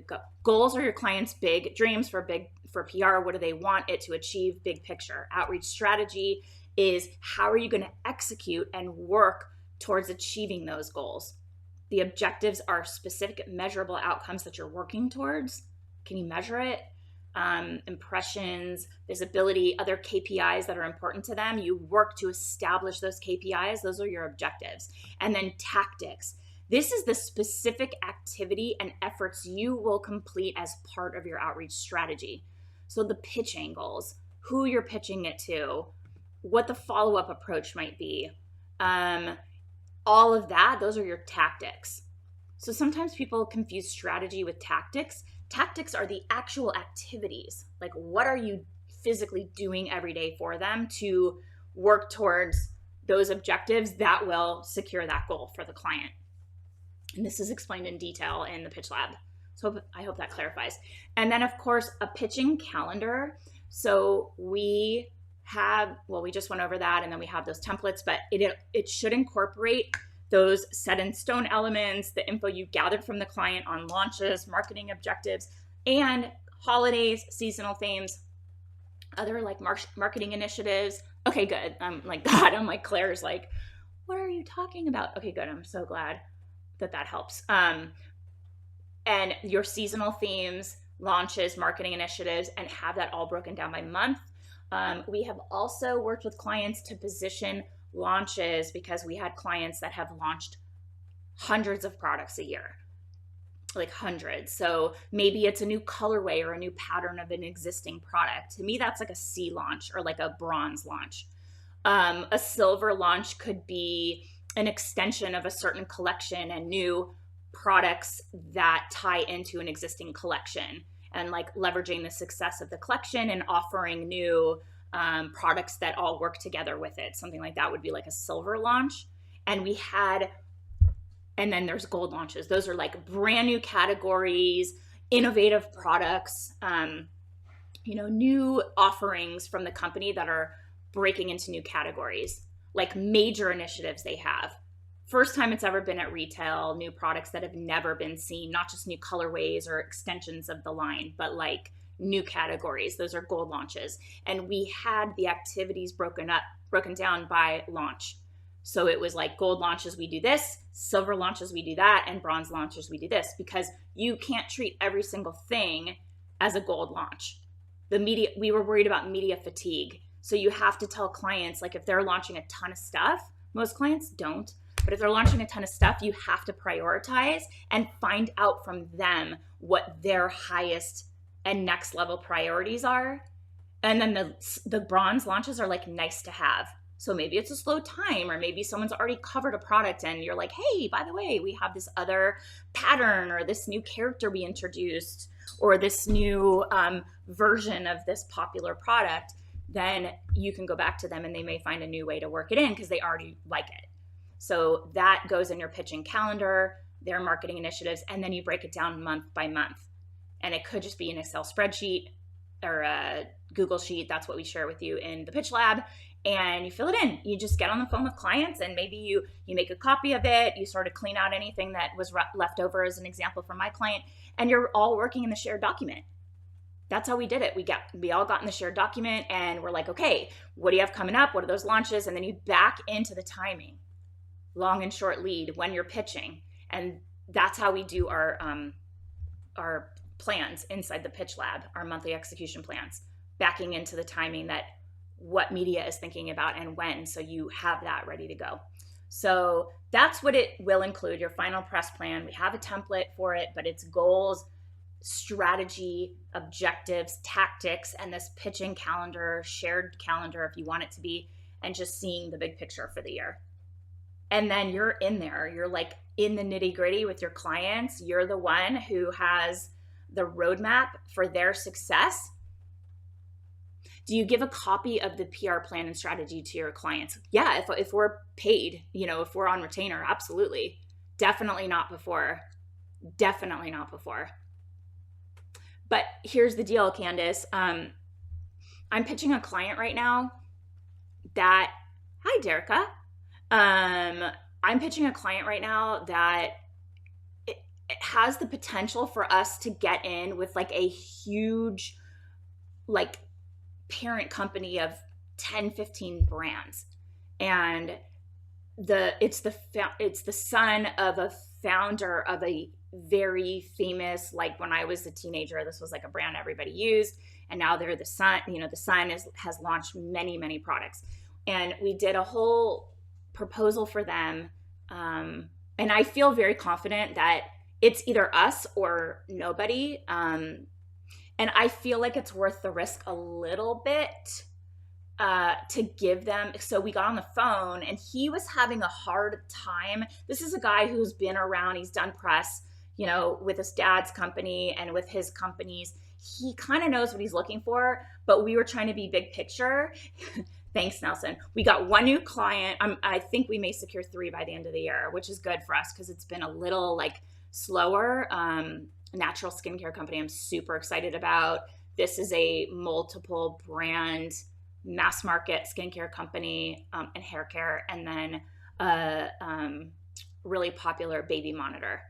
Go. Goals are your client's big dreams for PR. What do they want it to achieve? Big picture. Outreach strategy is how are you going to execute and work towards achieving those goals? The objectives are specific measurable outcomes that you're working towards. Can you measure it? Impressions, visibility, other KPIs that are important to them. You work to establish those KPIs. Those are your objectives. And then tactics. This is the specific activity and efforts you will complete as part of your outreach strategy. So the pitch angles, who you're pitching it to, what the follow-up approach might be, all of that, those are your tactics. So sometimes people confuse strategy with tactics. Tactics are the actual activities. Like what are you physically doing every day for them to work towards those objectives that will secure that goal for the client. And this is explained in detail in the pitch lab. So I hope that clarifies. And then of course, a pitching calendar. So we just went over that, and then we have those templates, but it should incorporate those set in stone elements, the info you gathered from the client on launches, marketing objectives, and holidays, seasonal themes, other like marketing initiatives. Okay, good. I'm like that. I'm like, Claire's like, what are you talking about? Okay, good. I'm so glad that helps. And your seasonal themes, launches, marketing initiatives, and have that all broken down by month. We have also worked with clients to position launches because we had clients that have launched hundreds of products a year, like hundreds. So maybe it's a new colorway or a new pattern of an existing product. To me, that's like a C launch or like a bronze launch. A silver launch could be an extension of a certain collection and new products that tie into an existing collection, and like leveraging the success of the collection and offering new products that all work together with it. Something like that would be like a silver launch. And then there's gold launches. Those are like brand new categories, innovative products, new offerings from the company that are breaking into new categories, like major initiatives they have. First time it's ever been at retail, new products that have never been seen, not just new colorways or extensions of the line, but like new categories. Those are gold launches. And we had the activities broken down by launch. So it was like gold launches, we do this, silver launches, we do that, and bronze launches, we do this, because you can't treat every single thing as a gold launch. We were worried about media fatigue. So you have to tell clients, like if they're launching a ton of stuff, most clients don't, but if they're launching a ton of stuff, you have to prioritize and find out from them what their highest and next level priorities are. And then the bronze launches are like nice to have. So maybe it's a slow time, or maybe someone's already covered a product and you're like, hey, by the way, we have this other pattern or this new character we introduced or this new version of this popular product. Then you can go back to them and they may find a new way to work it in because they already like it. So that goes in your pitching calendar, their marketing initiatives, and then you break it down month by month. And it could just be an Excel spreadsheet or a Google Sheet. That's what we share with you in the Pitch Lab. And you fill it in. You just get on the phone with clients and maybe you make a copy of it. You sort of clean out anything that was left over, as an example from my client, and you're all working in the shared document. That's how we did it. We all got in the shared document and we're like, okay, what do you have coming up? What are those launches? And then you back into the timing, long and short lead when you're pitching. And that's how we do our plans inside the Pitch Lab, our monthly execution plans, backing into the timing that what media is thinking about and when, so you have that ready to go. So that's what it will include, your final press plan. We have a template for it, but it's goals, strategy, objectives, tactics, and this pitching calendar, shared calendar if you want it to be, and just seeing the big picture for the year. And then you're in there, you're like in the nitty gritty with your clients. You're the one who has the roadmap for their success. Do you give a copy of the PR plan and strategy to your clients? Yeah, if we're paid, if we're on retainer, absolutely. Definitely not before. Definitely not before. But here's the deal, Candace. I'm pitching a client right now that, hi, Derica. I'm pitching a client right now that it has the potential for us to get in with like a huge, like, parent company of 10, 15 brands. And it's the son of a founder of a very famous, like when I was a teenager, this was like a brand everybody used. And now they're the son, the son has launched many, many products. And we did a whole proposal for them. And I feel very confident that it's either us or nobody. And I feel like it's worth the risk a little bit to give them. So we got on the phone and he was having a hard time. This is a guy who's been around, he's done press, with his dad's company and with his companies. He kind of knows what he's looking for, but we were trying to be big picture. Thanks, Nelson. We got one new client. I think we may secure 3 by the end of the year, which is good for us because it's been a little like slower. Natural skincare company I'm super excited about. This is a multiple brand mass market skincare company and hair care, and then a really popular baby monitor.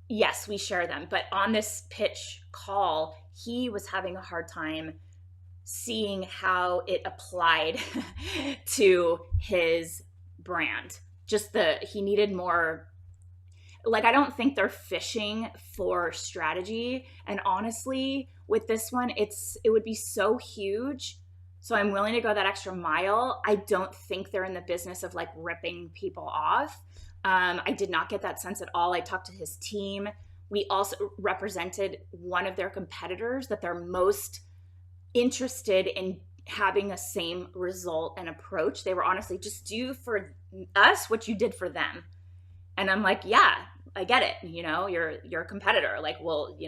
Yes, we share them. But on this pitch call, he was having a hard time seeing how it applied to his brand. He needed more. Like, I don't think they're fishing for strategy. And honestly, with this one, it would be so huge, So I'm willing to go that extra mile. I don't think they're in the business of like ripping people off. I did not get that sense at all. I talked to his team. We also represented one of their competitors that they're most interested in having the same result and approach. They were honestly, just do for us what you did for them. And I'm like, yeah, I get it. You're a competitor. Like, well,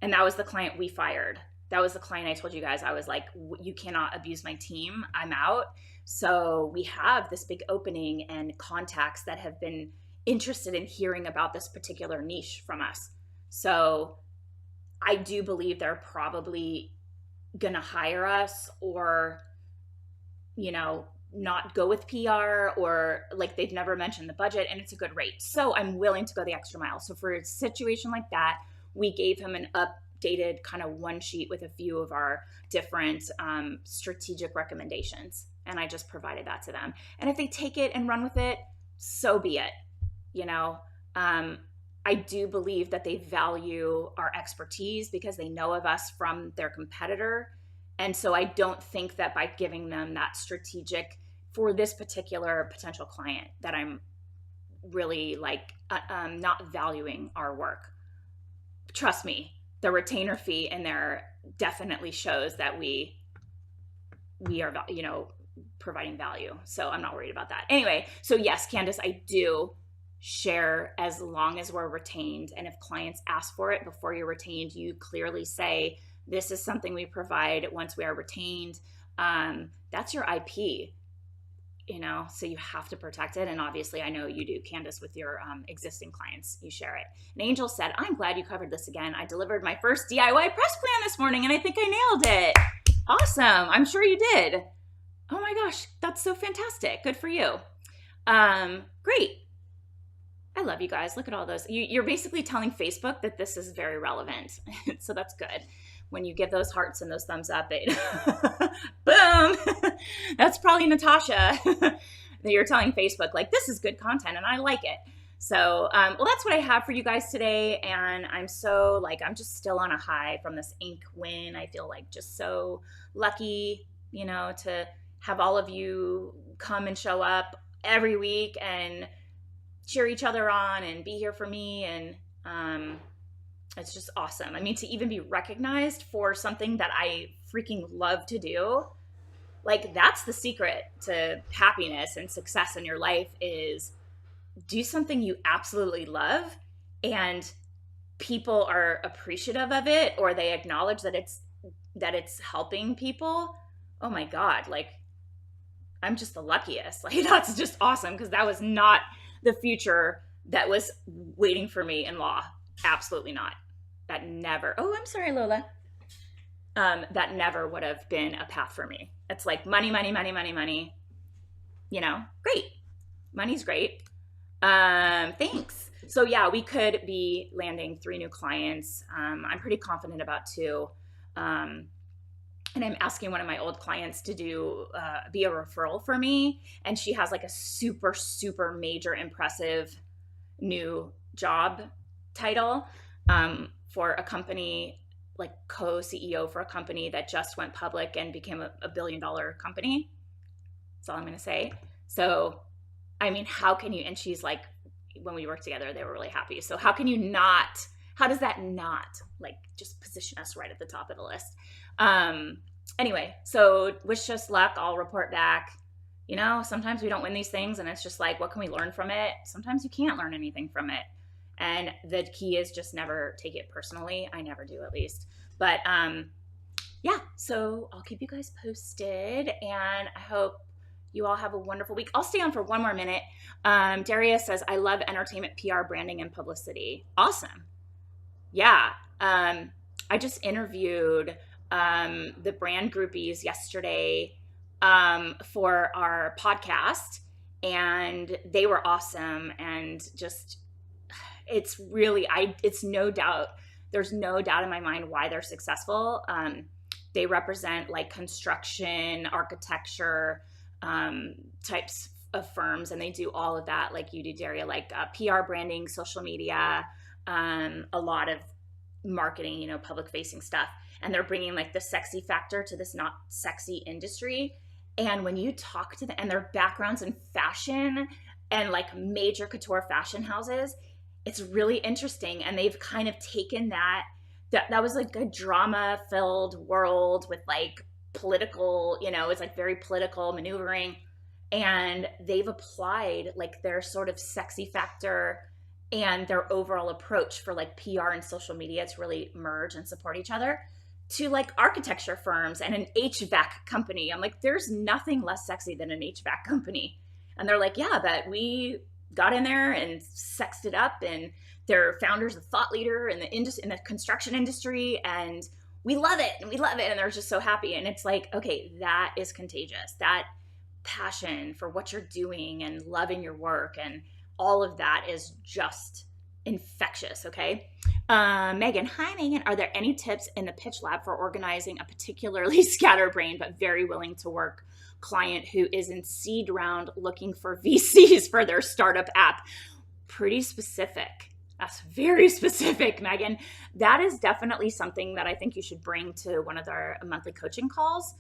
and that was the client we fired. That was the client I told you guys. I was like, you cannot abuse my team. I'm out. So we have this big opening and contacts that have been interested in hearing about this particular niche from us. So I do believe they're probably going to hire us or, not go with PR, or like they've never mentioned the budget and it's a good rate. So I'm willing to go the extra mile. So for a situation like that, we gave him an updated kind of one sheet with a few of our different strategic recommendations. And I just provided that to them. And if they take it and run with it, so be it. I do believe that they value our expertise because they know of us from their competitor. And so I don't think that by giving them that strategic for this particular potential client that I'm really like not valuing our work. Trust me, the retainer fee in there definitely shows that we are, providing value. So I'm not worried about that. Anyway, so yes, Candace, I do share as long as we're retained. And if clients ask for it before you're retained, you clearly say, this is something we provide once we are retained. That's your IP, so you have to protect it. And obviously I know you do, Candace, with your existing clients, you share it. And Angel said, I'm glad you covered this again. I delivered my first DIY press plan this morning and I think I nailed it. Awesome. I'm sure you did. Oh my gosh, that's so fantastic. Good for you. Great. I love you guys. Look at all those. You're basically telling Facebook that this is very relevant. So that's good. When you give those hearts and those thumbs up, boom. That's probably Natasha that you're telling Facebook, like, this is good content and I like it. So, well, that's what I have for you guys today. And I'm so I'm just still on a high from this Inc. win. I feel like just so lucky, to have all of you come and show up every week and cheer each other on and be here for me. And it's just awesome. I mean, to even be recognized for something that I freaking love to do, that's the secret to happiness and success in your life, is do something you absolutely love and people are appreciative of it, or they acknowledge that it's helping people. Oh my God. I'm just the luckiest. That's just awesome, because that was not the future that was waiting for me in law. Absolutely not. That never, oh, I'm sorry, Lola. That never would have been a path for me. It's like money, money, money, money, money. Great. Money's great. Thanks. So yeah, we could be landing 3 new clients. I'm pretty confident about 2. And I'm asking one of my old clients to be a referral for me. And she has a super, super major impressive new job title for a company, co-CEO for a company that just went public and became a $1 billion company. That's all I'm going to say. So, I mean, how can you, and she's when we worked together, they were really happy. So how does that not just position us right at the top of the list? Anyway, so wish us luck. I'll report back. Sometimes we don't win these things and it's just what can we learn from it? Sometimes you can't learn anything from it. And the key is just never take it personally. I never do, at least. But yeah, so I'll keep you guys posted and I hope you all have a wonderful week. I'll stay on for one more minute. Darius says, I love entertainment, PR, branding, and publicity. Awesome. Yeah. I just interviewed the brand groupies yesterday for our podcast, and they were awesome. And just, it's really, there's no doubt in my mind why they're successful. They represent construction, architecture, types of firms, and they do all of that like you do, Daria, PR, branding, social media, a lot of marketing, you know, public facing stuff. And they're bringing like the sexy factor to this not sexy industry. And when you talk to them, and their backgrounds in fashion and like major couture fashion houses, it's really interesting. And they've kind of taken that was like a drama filled world with like political, you know, it's like very political maneuvering. And they've applied like their sort of sexy factor and their overall approach for like PR and social media to really merge and support each other to like architecture firms and an HVAC company. I'm like, there's nothing less sexy than an HVAC company. And they're like, yeah, but we got in there and sexed it up, and their founder's a thought leader in the construction industry, and we love it, and we love it. And they're just so happy. And it's like, okay, that is contagious. That passion for what you're doing and loving your work and all of that is just infectious. Okay. Megan, hi Megan. Are there any tips in the pitch lab for organizing a particularly scatterbrained but very willing to work client who is in seed round looking for VCs for their startup app? Pretty specific. That's very specific, Megan. That is definitely something that I think you should bring to one of our monthly coaching calls.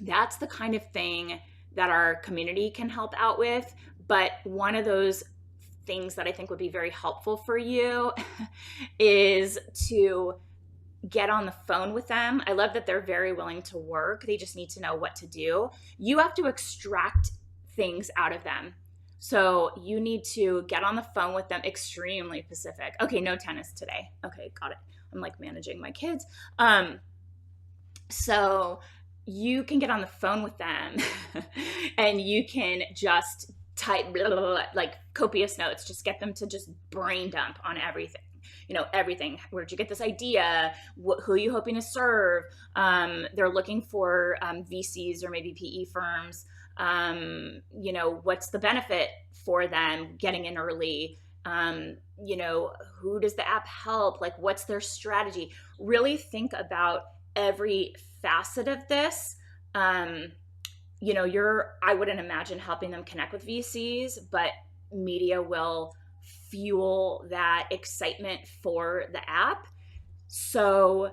That's the kind of thing that our community can help out with. But one of those things that I think would be very helpful for you is to get on the phone with them. I love that they're very willing to work. They just need to know what to do. You have to extract things out of them. So you need to get on the phone with them, extremely specific. Okay, no tennis today. Okay, got it. I'm like managing my kids. So you can get on the phone with them and you can just type blah, blah, blah, like copious notes, just get them to just brain dump on everything. You know, everything. Where'd you get this idea? Who are you hoping to serve? They're looking for VCs or maybe PE firms. You know, what's the benefit for them getting in early? You know, who does the app help? Like, what's their strategy? Really think about every facet of this. You know, I wouldn't imagine helping them connect with VCs, but media will fuel that excitement for the app. So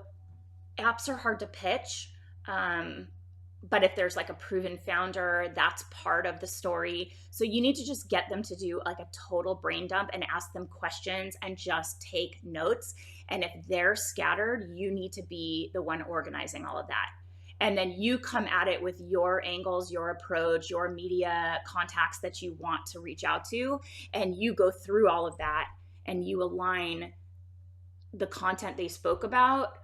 apps are hard to pitch. But if there's like a proven founder, that's part of the story. So you need to just get them to do like a total brain dump and ask them questions and just take notes. And if they're scattered, you need to be the one organizing all of that. And then you come at it with your angles, your approach, your media contacts that you want to reach out to. And you go through all of that and you align the content they spoke about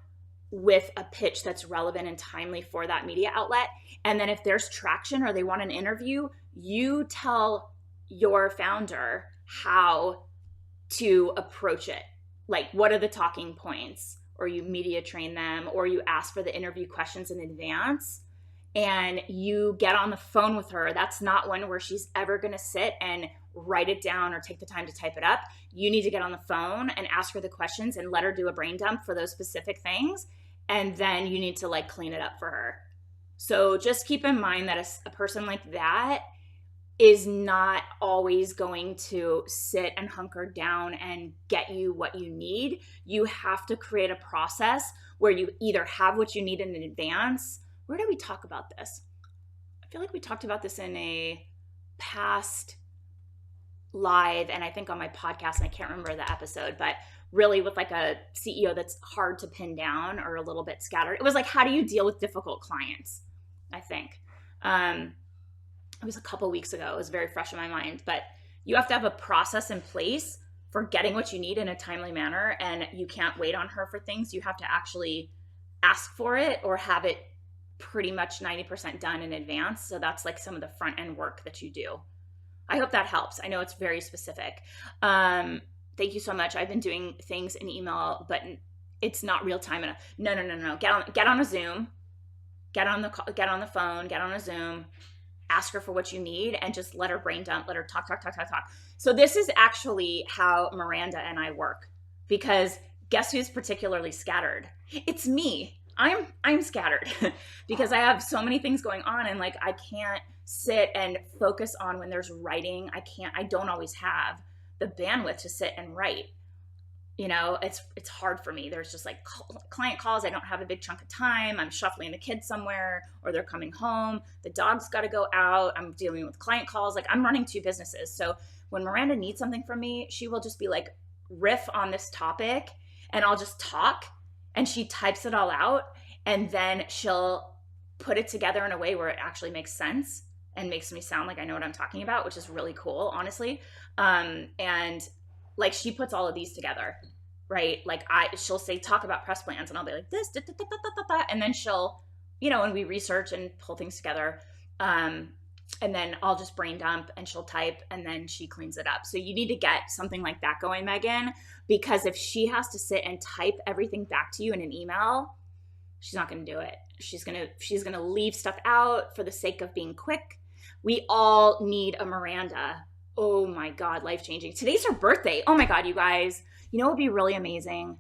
with a pitch that's relevant and timely for that media outlet. And then if there's traction or they want an interview, you tell your founder how to approach it. Like, what are the talking points? Or you media train them, or you ask for the interview questions in advance and you get on the phone with her. That's not one where she's ever going to sit and write it down or take the time to type it up. You need to get on the phone and ask her the questions and let her do a brain dump for those specific things. And then you need to like clean it up for her. So just keep in mind that a person like that is not always going to sit and hunker down and get you what you need. You have to create a process where you either have what you need in advance. Where did we talk about this? I feel like we talked about this in a past live and I think on my podcast, and I can't remember the episode, but really with like a CEO that's hard to pin down or a little bit scattered. It was like, how do you deal with difficult clients? I think. It was a couple weeks ago. It was very fresh in my mind, but you have to have a process in place for getting what you need in a timely manner. And you can't wait on her for things. You have to actually ask for it or have it pretty much 90% done in advance. So that's like some of the front end work that you do. I hope that helps. I know it's very specific. Thank you so much. I've been doing things in email, but it's not real time enough. No. Get on a Zoom, get on the phone, get on a Zoom, ask her for what you need and just let her brain dump, let her talk. So this is actually how Miranda and I work, because guess who's particularly scattered? It's me. I'm scattered because I have so many things going on and like I can't sit and focus on when there's writing. I don't always have the bandwidth to sit and write. it's hard for me. There's just like client calls. I don't have a big chunk of time. I'm shuffling the kids somewhere, or they're coming home. The dog's got to go out. I'm dealing with client calls. Like, I'm running 2 businesses. So when Miranda needs something from me, she will just be like, riff on this topic, and I'll just talk, and she types it all out, and then she'll put it together in a way where it actually makes sense and makes me sound like I know what I'm talking about, which is really cool, honestly. And like, she puts all of these together, right? Like, she'll say, talk about press plans, and I'll be like this, da, da, da, da, da, da, and then she'll, and we research and pull things together. And then I'll just brain dump, and she'll type, and then she cleans it up. So you need to get something like that going, Megan, because if she has to sit and type everything back to you in an email, she's not going to do it. She's going to leave stuff out for the sake of being quick. We all need a Miranda. Oh my God, life-changing. Today's her birthday. Oh my God, you guys. You know what would be really amazing?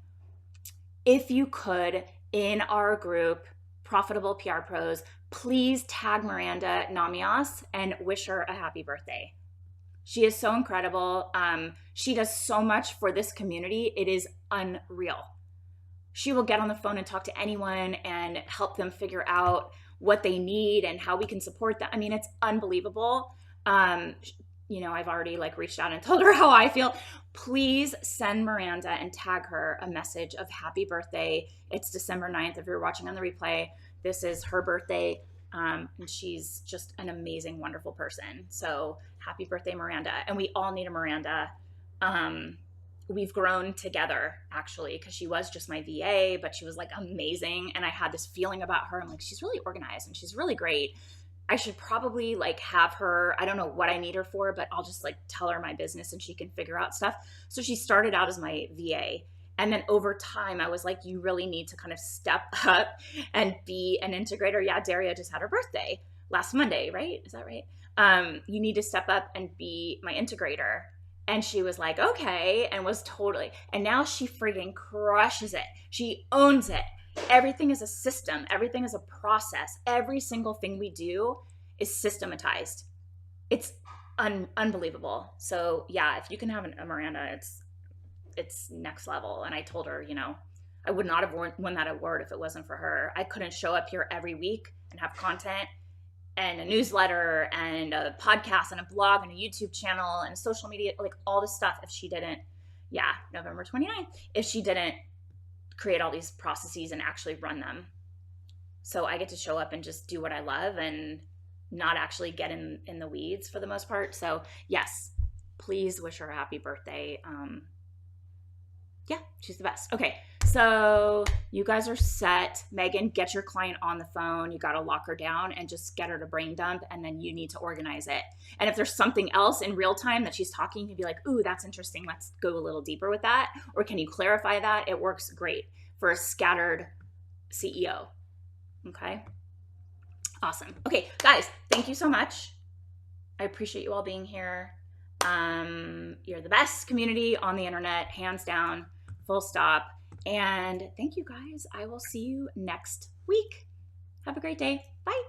If you could, in our group, Profitable PR Pros, please tag Miranda Namias and wish her a happy birthday. She is so incredible. She does so much for this community. It is unreal. She will get on the phone and talk to anyone and help them figure out what they need and how we can support them. I mean, it's unbelievable. I've already like reached out and told her how I feel. Please send Miranda and tag her a message of happy birthday. It's December 9th. If you're watching on the replay, this is her birthday. And she's just an amazing, wonderful person. So happy birthday, Miranda. And we all need a Miranda. We've grown together, actually, because she was just my VA, but she was like amazing. And I had this feeling about her. I'm like, she's really organized and she's really great. I should probably like have her, I don't know what I need her for, but I'll just like tell her my business and she can figure out stuff. So she started out as my VA. And then over time, I was like, you really need to kind of step up and be an integrator. Yeah, Daria just had her birthday last Monday, right? Is that right? You need to step up and be my integrator. And she was like, okay, and was totally, and now she friggin' crushes it. She owns it. Everything is a system. Everything is a process. Every single thing we do is systematized. It's unbelievable. So yeah, if you can have a Miranda, it's next level. And I told her, I would not have won that award if it wasn't for her. I couldn't show up here every week and have content and a newsletter and a podcast and a blog and a YouTube channel and social media, like all this stuff, if she didn't, November 29th, if she didn't create all these processes and actually run them. So I get to show up and just do what I love and not actually get in the weeds for the most part. So yes, please wish her a happy birthday. She's the best. Okay, so you guys are set. Megan, get your client on the phone. You got to lock her down and just get her to brain dump, and then you need to organize it. And if there's something else in real time that she's talking, you can be like, ooh, that's interesting. Let's go a little deeper with that. Or can you clarify that? It works great for a scattered CEO. Okay, awesome. Okay, guys, thank you so much. I appreciate you all being here. You're the best community on the internet, hands down. Full stop. And thank you guys. I will see you next week. Have a great day. Bye.